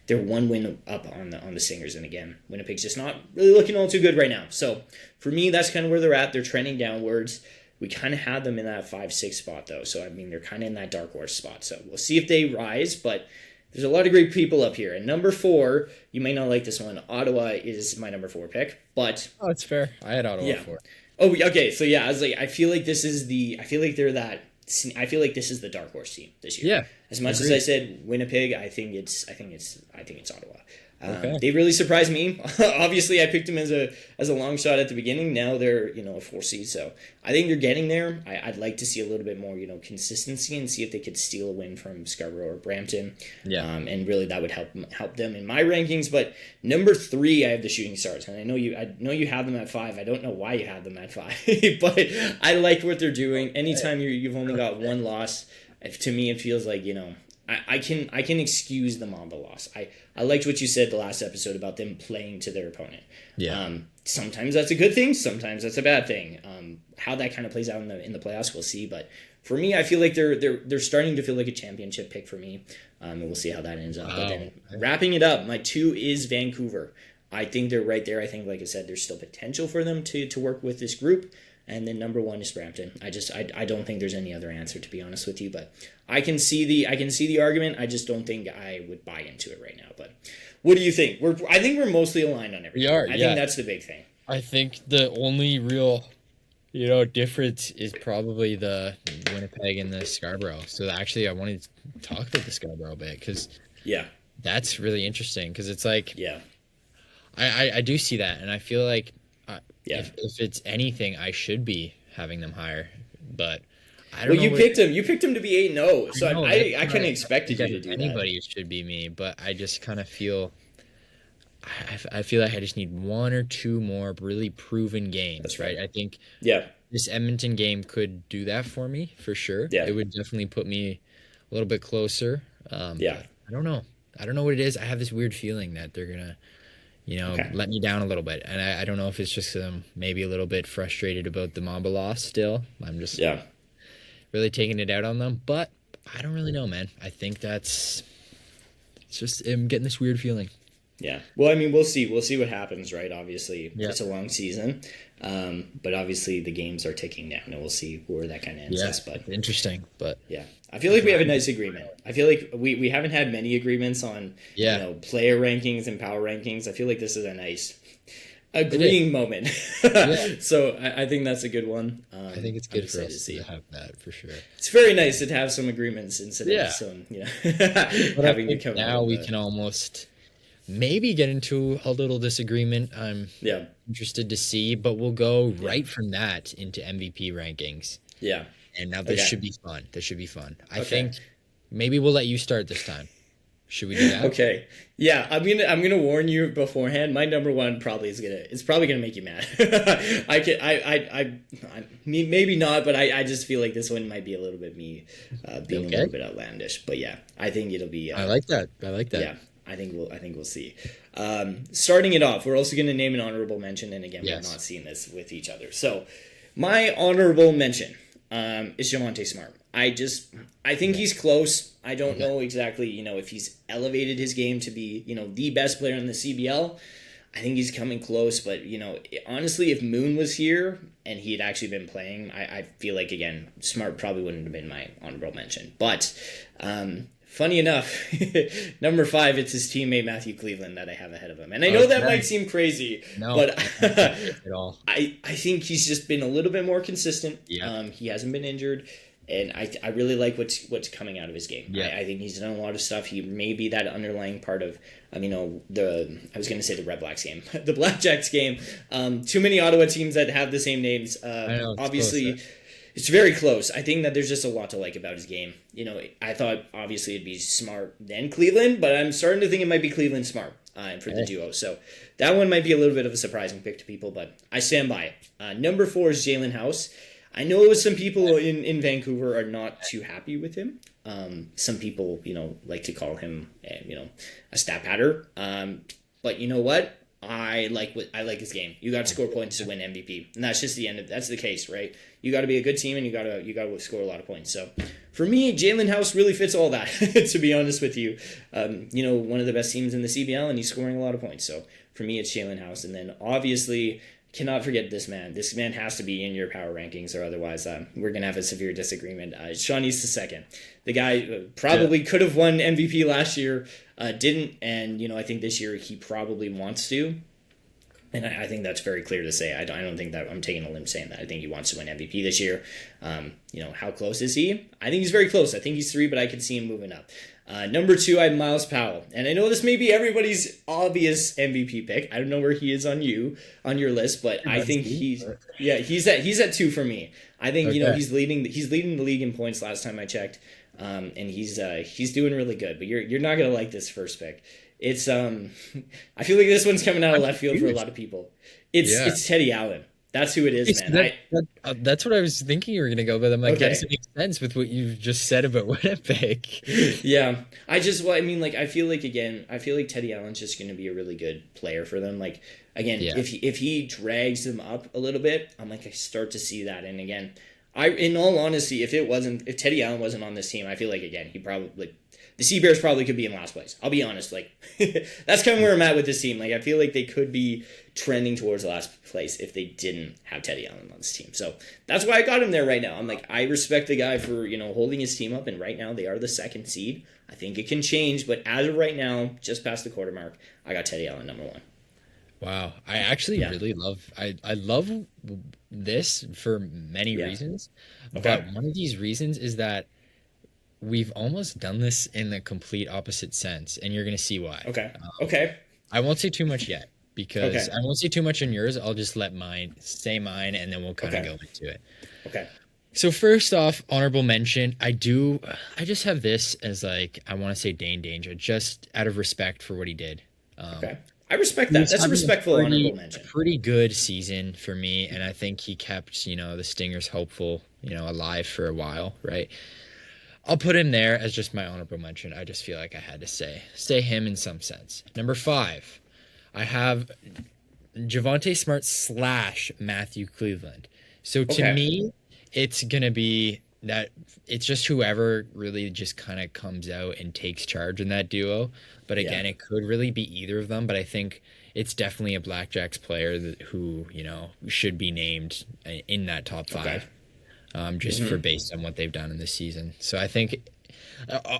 they're 1 win up on the Stingers. And again, Winnipeg's just not really looking all too good right now. So for me, that's kind of where they're at. They're trending downwards. We kind of had them in that 5-6 spot, though. So, I mean, they're kind of in that dark horse spot. So we'll see if they rise. But there's a lot of great people up here. And number 4, you may not like this one. Ottawa is my number 4 pick. But it's fair. I had Ottawa 4. Oh, okay. So, I was like, I feel like this is the dark horse team this year. Yeah. As much as I said Winnipeg, I think it's Ottawa. They really surprised me. Obviously, I picked them as a long shot at the beginning. Now they're a 4 seed, so I think they're getting there. I'd like to see a little bit more consistency and see if they could steal a win from Scarborough or Brampton. Yeah, and really that would help them in my rankings. But number 3, I have the Shooting Stars, and I know you have them at 5. I don't know why you have them at 5, but I like what they're doing. Anytime you've only got 1 loss, to me it feels like I can excuse the Mamba loss. I liked what you said the last episode about them playing to their opponent. Yeah. Sometimes that's a good thing. Sometimes that's a bad thing. How that kind of plays out in the playoffs, we'll see. But for me, I feel like they're starting to feel like a championship pick for me. And we'll see how that ends up. But then wrapping it up, my 2 is Vancouver. I think they're right there. I think, like I said, there's still potential for them to work with this group. And then number 1 is Brampton. I don't think there's any other answer, to be honest with you. But I can see the argument. I just don't think I would buy into it right now. But what do you think? I think we're mostly aligned on everything. We are. I think that's the big thing. I think the only real, difference is probably the Winnipeg and the Scarborough. So actually, I wanted to talk about the Scarborough a bit because that's really interesting because it's like I do see that, and I feel like if it's anything, I should be having them higher, but I don't know. You picked him to be 8-0, so I kind of expected you to do that. Anybody should be me, but I just kind of feel. I feel like I just need 1 or 2 more really proven games. That's right. I think this Edmonton game could do that for me for sure. Yeah. It would definitely put me a little bit closer. But I don't know. I don't know what it is. I have this weird feeling that they're gonna, let me down a little bit, and I don't know if it's just maybe a little bit frustrated about the Mamba loss. Still, I'm just really taking it out on them. But I don't really know, man. I think it's just I'm getting this weird feeling. Yeah. Well, I mean, we'll see. We'll see what happens, right? Obviously, it's a long season, but obviously the games are ticking down, and we'll see where that kind of ends us. But interesting. But I feel like we have a nice agreement. I feel like we haven't had many agreements on player rankings and power rankings. I feel like this is a nice agreeing moment. So I think that's a good one. I think it's good for us to have that for sure. It's very nice to have some agreements instead of some having to come. Now we can almost. Maybe get into a little disagreement. I'm interested to see, but we'll go right from that into MVP rankings. Yeah. And now this should be fun. This should be fun. I think maybe we'll let you start this time. Should we do that? Okay. Yeah, I'm gonna warn you beforehand. My number 1 it's probably gonna make you mad. Maybe not, but I just feel like this one might be a little bit me being a little bit outlandish. But I think it'll be. I like that. Yeah. I think we'll see. Starting it off, we're also going to name an honorable mention, and again, we're not seeing this with each other. So, my honorable mention is Javonte Smart. I think he's close. I don't know exactly, if he's elevated his game to be, the best player in the CBL. I think he's coming close, but honestly, if Moon was here and he had actually been playing, I feel like again, Smart probably wouldn't have been my honorable mention. But funny enough, number 5, it's his teammate Matthew Cleveland that I have ahead of him. And I know that might seem crazy, but at all. I think he's just been a little bit more consistent. Yeah. He hasn't been injured, and I really like what's coming out of his game. Yeah. I think he's done a lot of stuff. He may be that underlying part of, I was going to say the Red Blacks game, the Blackjacks game. Too many Ottawa teams that have the same names. Obviously. Close, it's very close. I think that there's just a lot to like about his game. I thought obviously it'd be Smart then Cleveland, but I'm starting to think it might be Cleveland Smart for the duo. So that one might be a little bit of a surprising pick to people, but I stand by it. Number 4 is Jalen House. I know some people in Vancouver are not too happy with him. Some people, like to call him, a stat patter. But you know what? I like his game. You got to score points to win MVP, and that's just that's the case, right? You got to be a good team, and you got to score a lot of points. So, for me, Jalen House really fits all that. To be honest with you, one of the best teams in the CBL, and he's scoring a lot of points. So, for me, it's Jalen House, and then obviously, cannot forget this man. This man has to be in your power rankings, or otherwise, we're gonna have a severe disagreement. Sean East II. The guy probably could have won MVP last year. Didn't, and I think this year he probably wants to, and I think that's very clear to say. I don't think that I'm taking a limb saying that. I think he wants to win MVP this year. How close is he? I think he's very close. I think he's 3, but I could see him moving up. Number 2, I have Miles Powell, and I know this may be everybody's obvious MVP pick. I don't know where he is on your list, but I think he's at 2 for me. I think he's leading the league in points last time I checked. And he's doing really good, but you're not gonna like this first pick. It's I feel like this one's coming out of left field for a lot of people. It's Teddy Allen. That's who it is, man. That's what I was thinking you were gonna go, but I'm like, that doesn't make sense with what you've just said about Winnipeg. Yeah, I feel like Teddy Allen's just gonna be a really good player for them. Like again, if he drags them up a little bit, I start to see that, and again. In all honesty, if Teddy Allen wasn't on this team, I feel like again he probably the Sea Bears probably could be in last place. I'll be honest. Like, that's kind of where I'm at with this team. Like, I feel like they could be trending towards last place if they didn't have Teddy Allen on this team. So that's why I got him there right now. I'm like, I respect the guy for, holding his team up, and right now they are the 2nd seed. I think it can change, but as of right now, just past the quarter mark, I got Teddy Allen number 1. Wow. I actually really love I love this for many reasons. Okay. But one of these reasons is that we've almost done this in the complete opposite sense, and you're going to see why. Okay. I won't say too much yet because I won't say too much in yours. I'll just let mine, and then we'll kind of go into it. Okay. So first off, honorable mention, I just have this as like, I want to say Dane Danger, just out of respect for what he did. Okay. I respect that. That's a respectful honorable mention. Pretty good season for me, and I think he kept, the Stingers hopeful, alive for a while, right? I'll put him there as just my honorable mention. I just feel like I had to say him in some sense. Number 5, I have Javonte Smart / Matthew Cleveland. So to me, it's going to be that it's just whoever really just kind of comes out and takes charge in that duo. But again, it could really be either of them. But I think it's definitely a Blackjacks player who, should be named in that top 5. Just for based on what they've done in this season. So I think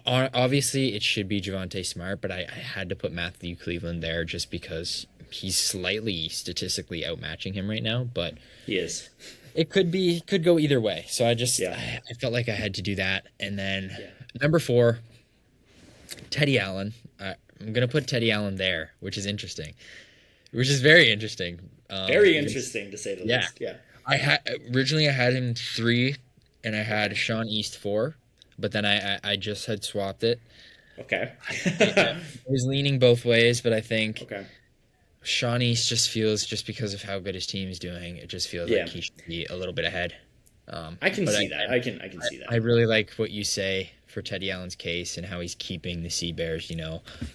obviously it should be Javonte Smart, but I had to put Matthew Cleveland there just because he's slightly statistically outmatching him right now, but he is. It could go either way. So I just I felt like I had to do that. And then number 4, Teddy Allen. I'm gonna put Teddy Allen there, which is very interesting. Very interesting to say the least. Yeah. Originally I had him 3, and I had Sean East 4, but then I just had swapped it. Okay. I was leaning both ways, but I think Okay. Sean East just feels, just because of how good his team is doing, it just feels like he should be a little bit ahead. I can see that. I can see that. I really like what you say for Teddy Allen's case and how he's keeping the Sea Bears,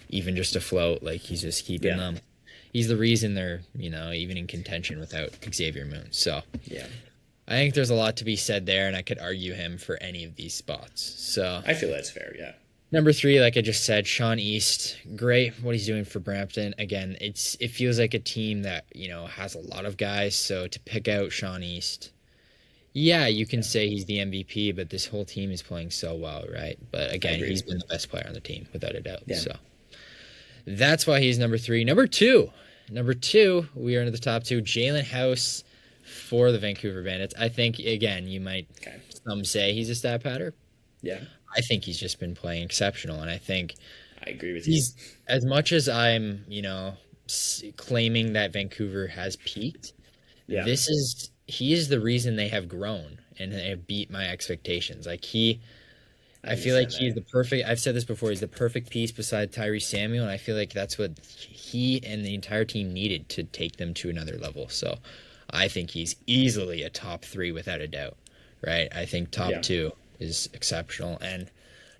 even just afloat. Like, he's just keeping them. He's the reason they're, even in contention without Xavier Moon. So I think there's a lot to be said there, and I could argue him for any of these spots. So I feel that's fair, Number 3, like I just said, Sean East, great what he's doing for Brampton. Again, it feels like a team that, has a lot of guys. So to pick out Sean East, you can say he's the MVP, but this whole team is playing so well, right? But again, he's been the best player on the team, without a doubt. Yeah. So that's why he's number 3. Number 2, we are into the top 2. Jalen House for the Vancouver Bandits. I think, again, you might some say he's a stat patter. Yeah. I think he's just been playing exceptional, and I think I agree with you. As much as I'm, claiming that Vancouver has peaked, he is the reason they have grown and they have beat my expectations. Like, I feel like he's the perfect. I've said this before. He's the perfect piece beside Tyrese Samuel, and I feel like that's what he and the entire team needed to take them to another level. So, I think he's easily a top 3 without a doubt. Right? I think top 2 is exceptional, and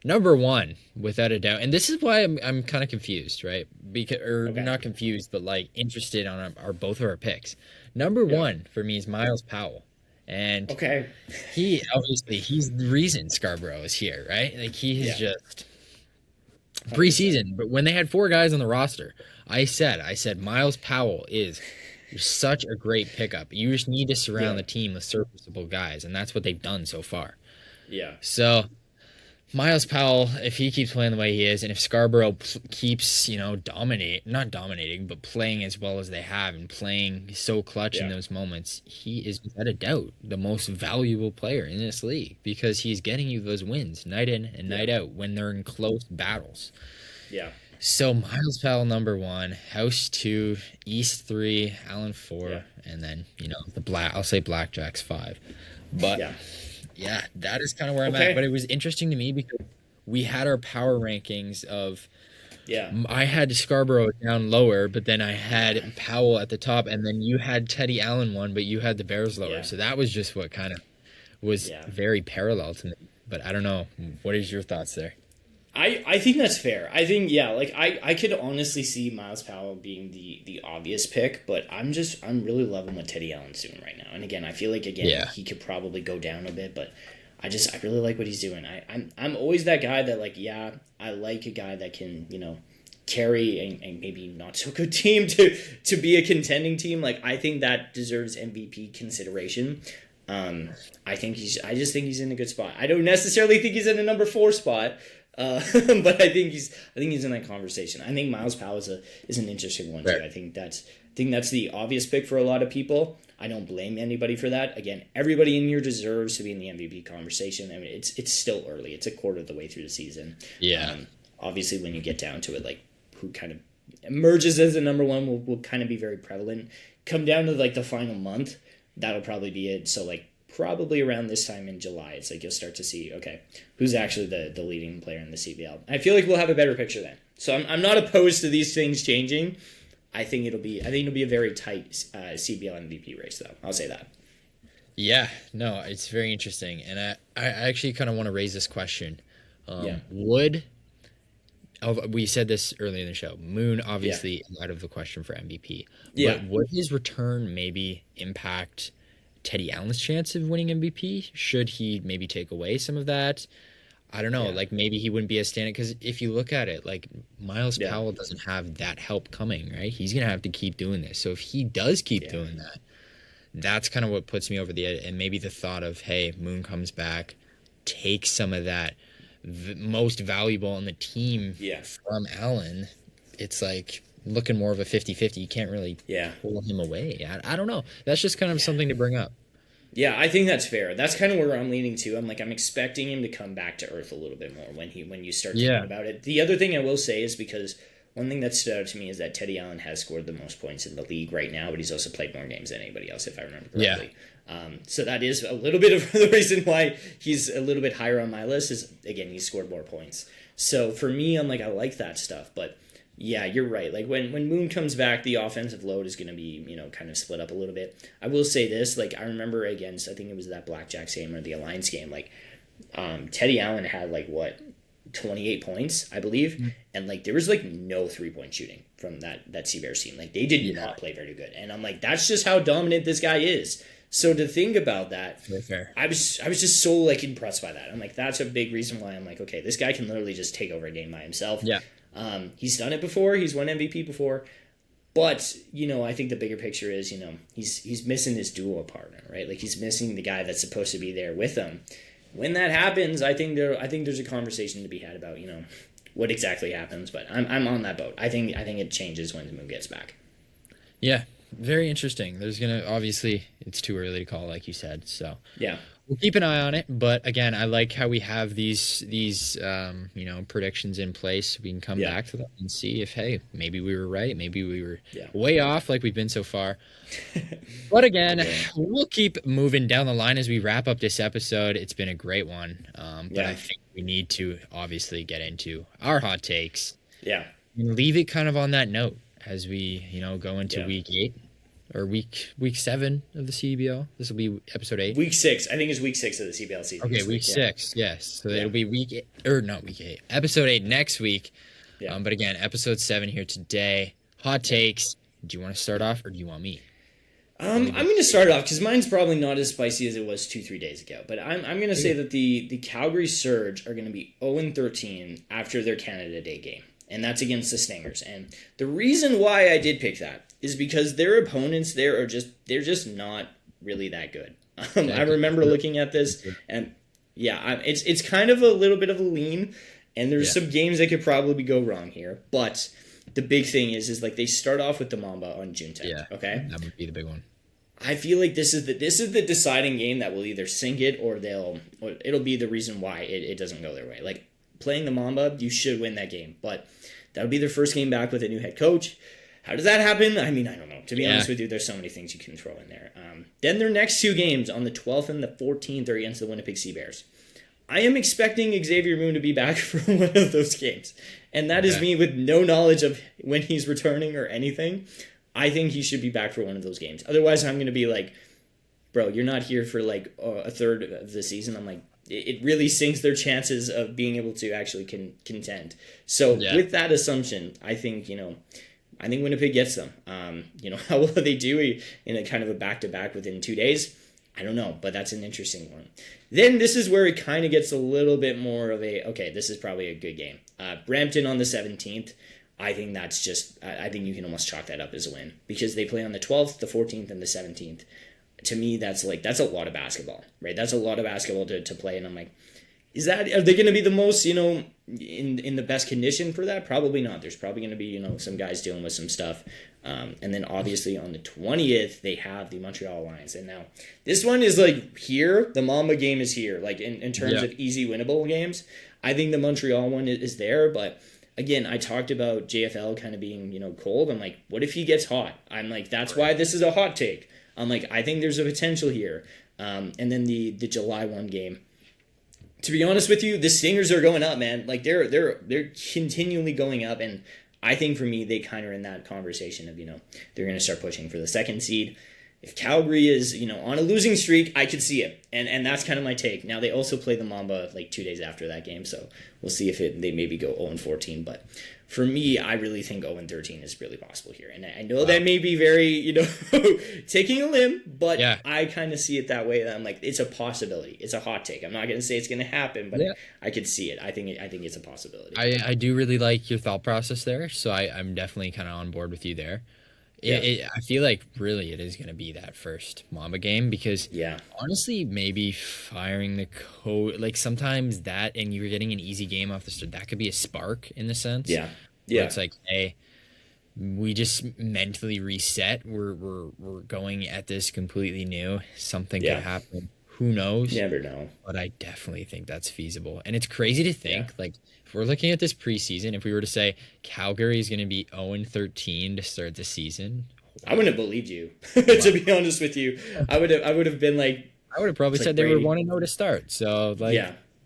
number 1 without a doubt. And this is why I'm kind of confused, right? Not confused, but like interested on both of our picks. Number 1 for me is Miles Powell. And he's the reason Scarborough is here, right? Like, he is just preseason. But when they had 4 guys on the roster, I said Miles Powell is such a great pickup. You just need to surround the team with serviceable guys, and that's what they've done so far. Yeah. So Miles Powell, if he keeps playing the way he is, and if Scarborough keeps, not dominating, but playing as well as they have and playing so clutch in those moments, he is without a doubt the most valuable player in this league, because he's getting you those wins night in and night out when they're in close battles. Yeah. So Miles Powell number 1, House 2, East 3, Allen 4, and then I'll say Blackjacks 5. But that is kind of where I'm at. But it was interesting to me because we had our power rankings of I had Scarborough down lower, but then I had Powell at the top, and then you had Teddy Allen 1, but you had the Bears lower. So that was just what kind of was very parallel to me. But I don't know. What is your thoughts there? I think that's fair. I think, I could honestly see Miles Powell being the obvious pick, but I'm really loving what Teddy Allen's doing right now. And again, I feel like, he could probably go down a bit, but I really like what he's doing. I'm always that guy that like, yeah, I like a guy that can, carry and maybe not so good team to be a contending team. Like, I think that deserves MVP consideration. I just think he's in a good spot. I don't necessarily think he's in a number 4 spot. But I think he's in that conversation. I think Miles Powell is an interesting one too. I think that's the obvious pick for a lot of people. I don't blame anybody for that. Again, everybody in here deserves to be in the MVP conversation. I mean, it's still early. It's a quarter of the way through the season. Yeah. Obviously, when you get down to it, like who kind of emerges as the number 1 will kind of be very prevalent. Come down to like the final month, that'll probably be it. So like probably around this time in July, it's like you'll start to see, okay, who's actually the leading player in the CBL. I feel like we'll have a better picture then. So I'm not opposed to these things changing. I think it'll be a very tight CBL MVP race, though. I'll say that. Yeah, no, it's very interesting, and I actually kind of want to raise this question. We said this earlier in the show. Moon obviously is out of the question for MVP. Yeah. But would his return maybe impact Teddy Allen's chance of winning MVP? Should he maybe take away some of that? I don't know. Like maybe he wouldn't be as standing, because if you look at it, like Miles Powell doesn't have that help coming, right? He's gonna have to keep doing this. So if he does keep doing that, that's kind of what puts me over the edge. And maybe the thought of, hey, Moon comes back, takes some of that most valuable on the team from Allen. It's like looking more of a 50-50. You can't really pull him away. I don't know. That's just kind of something to bring up. Yeah, I think that's fair. That's kind of where I'm leaning to. I'm expecting him to come back to earth a little bit more when you start thinking about it. The other thing I will say is, because one thing that stood out to me is that Teddy Allen has scored the most points in the league right now, but he's also played more games than anybody else, if I remember correctly. So that is a little bit of the reason why he's a little bit higher on my list is, again, he's scored more points. So for me, I'm like, I like that stuff, but yeah, you're right. Like when Moon comes back, the offensive load is going to be, kind of split up a little bit. I will say this, like I remember against, I think it was that Blackjacks game or the Alliance game, like Teddy Allen had 28 points, I believe. Mm-hmm. And there was no 3-point shooting from that Sea Bears team. Like they did not play very good. And I'm like, that's just how dominant this guy is. So to think about that, fair. I was just so impressed by that. I'm like, that's a big reason why I'm like, okay, this guy can literally just take over a game by himself. Yeah. He's done it before. He's won MVP before. But, I think the bigger picture is, he's missing his duo partner, right? Like he's missing the guy that's supposed to be there with him. When that happens, I think there's a conversation to be had about, what exactly happens. But I'm on that boat. I think it changes when the Moon gets back. Yeah, very interesting. There's obviously it's too early to call, like you said. So yeah. We'll keep an eye on it, but again, I like how we have these predictions in place. We can come back to them and see if, hey, maybe we were right, maybe we were way off like we've been so far. But again, we'll keep moving down the line as we wrap up this episode. It's been a great one, but I think we need to obviously get into our hot takes. Yeah, and leave it kind of on that note as we go into week 8. Or week 7 of the CEBL. This will be episode 8. Week 6. I think it's week 6 of the CBL season. Okay, week 6. Yes. So it'll be week 8. Episode 8 next week. Yeah. But again, episode 7 here today. Hot takes. Do you want to start off or do you want me? I'm going to start off because mine's probably not as spicy as it was 2-3 days ago. But I'm going to say that the Calgary Surge are going to be 0-13 after their Canada Day game. And that's against the Stingers. And the reason why I did pick that is because their opponents there they're just not really that good. I remember looking at this, and it's kind of a little bit of a lean, and there's some games that could probably go wrong here. But the big thing is they start off with the Mamba on June 10th. Yeah, okay, that would be the big one. I feel like this is the deciding game that will either sink it or it'll be the reason why it doesn't go their way. Like playing the Mamba, you should win that game, but that'll be their first game back with a new head coach. How does that happen? I mean, I don't know. To be honest with you, there's so many things you can throw in there. Then their next 2 games on the 12th and the 14th are against the Winnipeg Sea Bears. I am expecting Xavier Moon to be back for one of those games. And that is me with no knowledge of when he's returning or anything. I think he should be back for one of those games. Otherwise, I'm going to be like, bro, you're not here for a third of the season. I'm like, it really sinks their chances of being able to actually contend. So with that assumption, I think Winnipeg gets them. How will they do in a kind of a back-to-back within 2 days? I don't know, but that's an interesting one. Then this is where it kind of gets a little bit more of a, okay, this is probably a good game. Brampton on the 17th. I think that's just, I think you can almost chalk that up as a win because they play on the 12th, the 14th, and the 17th. To me, that's a lot of basketball, right? That's a lot of basketball to play. And I'm like, are they going to be the most, in the best condition for that? Probably not. There's probably going to be, some guys dealing with some stuff. And then obviously on the 20th, they have the Montreal Lions. And now this one is like here, the Mamba game is here, like in terms of easy winnable games. I think the Montreal one is there, but again, I talked about JFL kind of being, cold. I'm like, what if he gets hot? I'm like, that's why this is a hot take. I'm like, I think there's a potential here. And then the July 1 game. To be honest with you, the Stingers are going up, man. Like they're continually going up, and I think for me, they kind of are in that conversation of, they're going to start pushing for the second seed. If Calgary is, on a losing streak, I could see it. And that's kind of my take. Now, they also play the Mamba like 2 days after that game, so we'll see if they maybe go 0-14. But for me, I really think 0-13 is really possible here. And I know that may be very, taking a limb, but I kind of see it that way. That I'm like, it's a possibility. It's a hot take. I'm not going to say it's going to happen, but I could see it. I think it's a possibility. I do really like your thought process there, so I'm definitely kind of on board with you there. I feel like really it is going to be that first Mamba game because honestly, maybe firing the coach, like sometimes that and you're getting an easy game off the start, that could be a spark in the sense. Yeah. It's like, hey, we just mentally reset. We're going at this completely new. Something could happen. Who knows? Never know. But I definitely think that's feasible. And it's crazy to think, like, if we're looking at this preseason, if we were to say Calgary is going to be 0-13 to start the season, I wouldn't have believed you. To be honest with you, I would have been like, I would have probably said they were 1-0 to start. So like,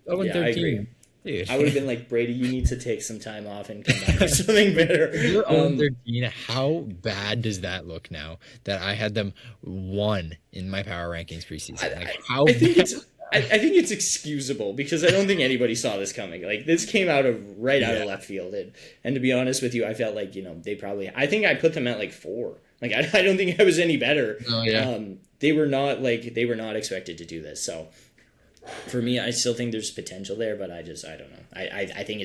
0-13. Dude. I would have been like, Brady, you need to take some time off and come back with something better. You're 0-13. How bad does that look now that I had them 1 in my power rankings preseason? Like, I think it's excusable because I don't think anybody saw this coming. Like this came out of left field, and to be honest with you, I felt like they probably. I think I put them at like 4. Like I don't think I was any better. Oh, yeah. They were not expected to do this. So for me, I still think there's potential there, but I don't know. I think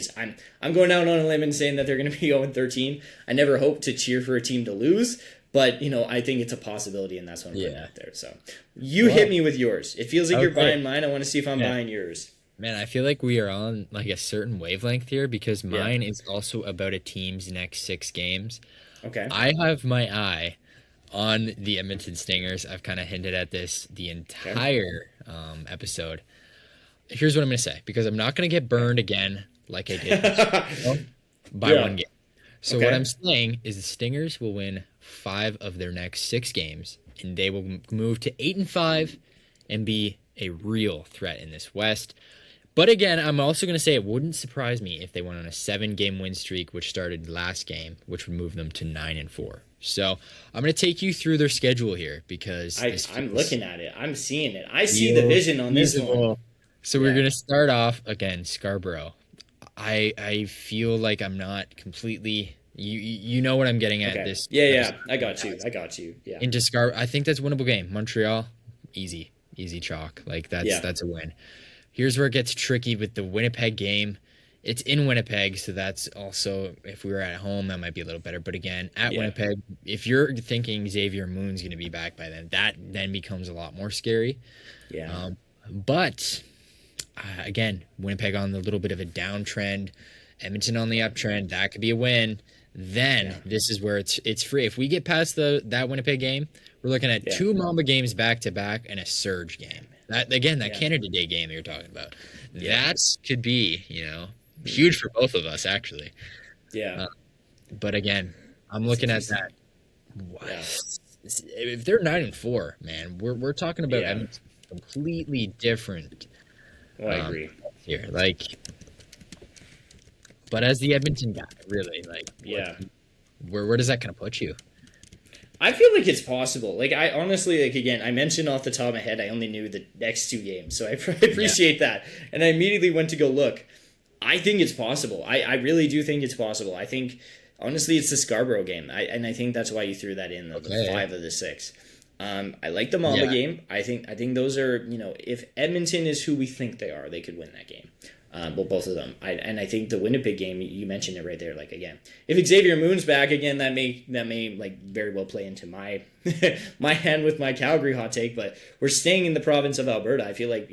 I'm going out on a limb and saying that they're going to be 0-13. I never hope to cheer for a team to lose. But, I think it's a possibility, and that's what I'm putting out there. So, hit me with yours. It feels like you're buying mine. I want to see if I'm buying yours. Man, I feel like we are on, like, a certain wavelength here because mine is also about a team's next 6 games. Okay. I have my eye on the Edmonton Stingers. I've kind of hinted at this the entire episode. Here's what I'm going to say, because I'm not going to get burned again like I did by 1 game. So what I'm saying is the Stingers will win 5 of their next 6 games, and they will move to 8-5 and be a real threat in this West. But again, I'm also going to say it wouldn't surprise me if they went on a 7-game win streak, which started last game, which would move them to 9-4. So I'm going to take you through their schedule here because I'm looking at it. I'm seeing it. I see the vision on this one. So we're going to start off again, Scarborough. I feel like I'm not completely. You know what I'm getting at this. Yeah. I got you. Yeah. Into Scarborough, I think that's a winnable game. Montreal, easy chalk. Like that's a win. Here's where it gets tricky with the Winnipeg game. It's in Winnipeg, so that's also, if we were at home, that might be a little better. But again, at Winnipeg, if you're thinking Xavier Moon's going to be back by then, that then becomes a lot more scary. Yeah. But again, Winnipeg on a little bit of a downtrend, Edmonton on the uptrend. That could be a win. Then this is where it's free. If we get past that Winnipeg game, we're looking at 2 Mamba games back to back and a Surge game. That Canada Day game you're talking about, that could be huge for both of us actually. Yeah. But again, I'm looking at that. If they're 9-4, man, we're talking about Edmonton completely different. Well, I agree here, but as the Edmonton guy, really, where does that kind of put you? I feel like it's possible. Like, I honestly, again, I mentioned off the top of my head, I only knew the next 2 games, so I appreciate that. And I immediately went to go look. I think it's possible. I really do think it's possible. I think, honestly, it's the Scarborough game. And I think that's why you threw that in, the 5 of the 6. I like the Mamba Yeah. game. I think those are, if Edmonton is who we think they are, they could win that game. Well, both of them. I think the Winnipeg game, you mentioned it right there. Like, again, if Xavier Moon's back again, that may like very well play into my my hand with my Calgary hot take. But we're staying in the province of Alberta. I feel like,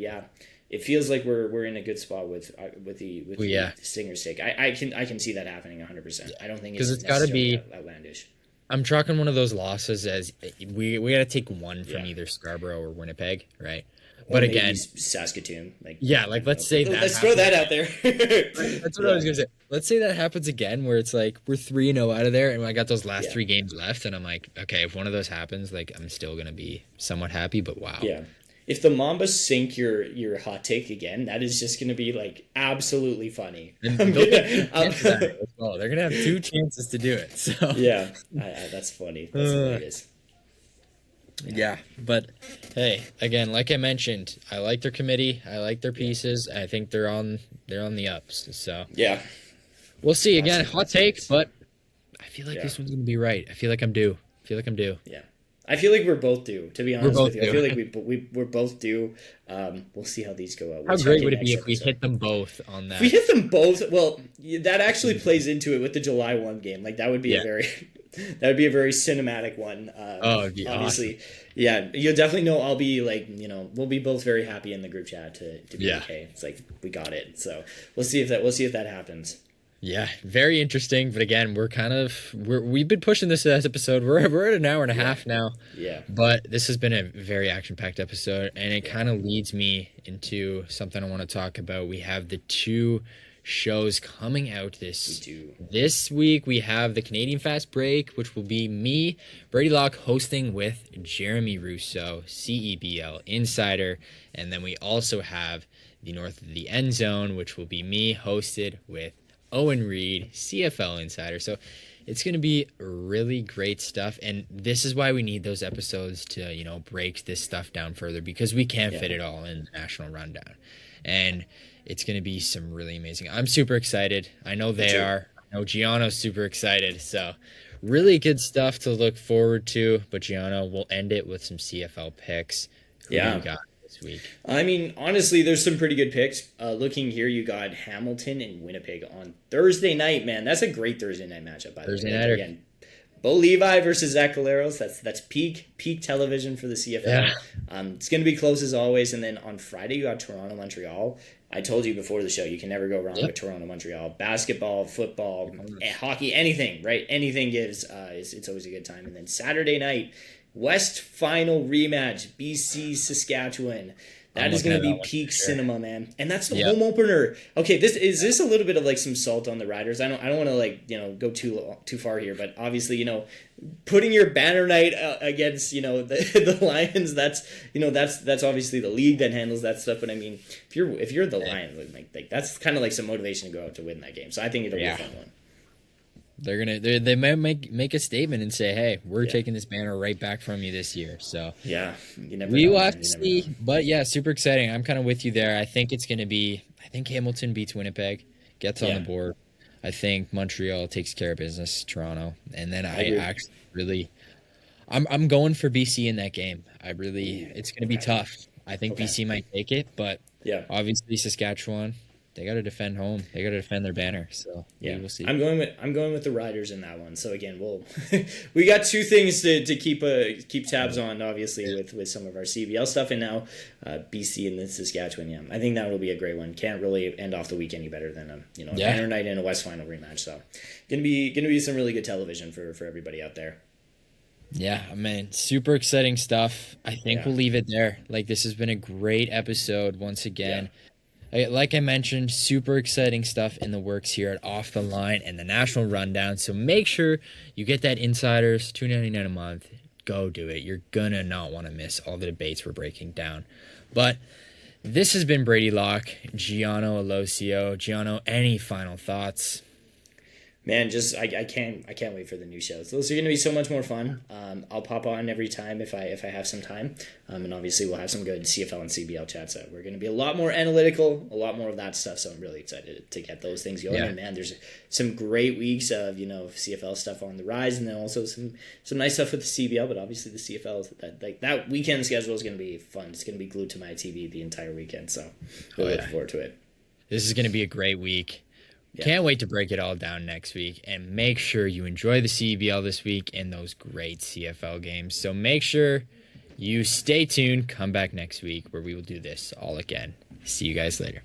it feels like we're in a good spot with the Stingers take. I can see that happening 100%. I don't think it's got to be outlandish. I'm chalking one of those losses as we got to take one from either Scarborough or Winnipeg, right? But again, Saskatoon. Let's say that. Let's throw that out there. That's what I was gonna say. Let's say that happens again, where it's like we're 3-0 out of there, and I got those last 3 games left, and I'm like, okay, if one of those happens, like I'm still gonna be somewhat happy. But wow, yeah. If the Mambas sink your hot take again, that is just gonna be like absolutely funny. And they're gonna have 2 chances to do it. So that's funny. That's hilarious. Yeah, but hey, again, like I mentioned, I like their committee. I like their pieces. I think they're on the ups. So we'll see. Again, hot take, but I feel like this one's gonna be right. I feel like I'm due. Yeah, I feel like we're both due. To be honest with you, I feel like we're both due. We'll see how these go out. How great would it be if we hit them both on that? If we hit them both. Well, that actually plays into it with the July 1 game. Like that would be a very cinematic one. Obviously, awesome. You'll definitely know. I'll be like, we'll be both very happy in the group chat to be okay. It's like we got it. So we'll see if that happens. Yeah, very interesting. But again, we've been pushing this episode. We're at an hour and a half now. Yeah. But this has been a very action-packed episode, and it kind of leads me into something I want to talk about. We have the 2 shows coming out this week. We have the Canadian Fast Break, which will be me, Brady Locke, hosting with Jeremy Russo, CEBL Insider, and then we also have the North of the End Zone, which will be me, hosted with Owen Reed, CFL Insider. So it's going to be really great stuff, and this is why we need those episodes to break this stuff down further, because we can't fit it all in the National Rundown. And it's going to be some really amazing. I'm super excited. I know they are. I know Geono's super excited. So really good stuff to look forward to. But Geono, we'll end it with some CFL picks. Who do you got this week? I mean, honestly, there's some pretty good picks. Looking here, you got Hamilton and Winnipeg on Thursday night, man. That's a great Thursday night matchup, by the way. Thursday night again. Bo Levi versus Zach Caleros. That's peak television for the CFL. Yeah. It's going to be close as always. And then on Friday, you got Toronto, Montreal. I told you before the show, you can never go wrong with Toronto, Montreal. Basketball, football, hockey, anything, right? Anything gives. It's always a good time. And then Saturday night, West Final rematch, BC, Saskatchewan. That is going to be peak cinema, man. And that's the home opener. Okay, this is a little bit of like some salt on the Riders. I don't want to like, go too far here, but obviously, putting your banner night against, the Lions, that's obviously the league that handles that stuff. But I mean, if you're the Lions, like that's kind of like some motivation to go out to win that game. So I think it'll be a fun one. They might make a statement and say, "Hey, we're taking this banner right back from you this year." So we will have to see. But yeah, super exciting. I'm kind of with you there. I think it's going to be. I think Hamilton beats Winnipeg, gets on the board. I think Montreal takes care of business, Toronto, and then I actually really, I'm going for BC in that game. It's going to be tough. I think BC might take it, but obviously Saskatchewan. They got to defend home. They got to defend their banner. So we'll see. I'm going with the Riders in that one. So again, we got 2 things to keep tabs on. Obviously, with some of our CBL stuff, and now BC and then Saskatchewan. Yeah, I think that will be a great one. Can't really end off the week any better than a banner night and a West Final rematch. So gonna be some really good television for everybody out there. Yeah, man, super exciting stuff. I think we'll leave it there. Like, this has been a great episode once again. Yeah. Like I mentioned, super exciting stuff in the works here at Off the Line and the National Rundown. So make sure you get that Insiders, $2.99 a month. Go do it. You're going to not want to miss all the debates we're breaking down. But this has been Brady Locke, Geono, Aloisio. Geono, any final thoughts? Man, just I can't wait for the new shows. Those are going to be so much more fun. I'll pop on every time if I have some time, and obviously we'll have some good CFL and CBL chats. We're going to be a lot more analytical, a lot more of that stuff. So I'm really excited to get those things going. Yeah. And man, there's some great weeks of CFL stuff on the rise, and then also some nice stuff with the CBL. But obviously the CFL that weekend schedule is going to be fun. It's going to be glued to my TV the entire weekend. So really looking forward to it. This is going to be a great week. Yeah. Can't wait to break it all down next week, and make sure you enjoy the CEBL this week and those great CFL games. So make sure you stay tuned. Come back next week where we will do this all again. See you guys later.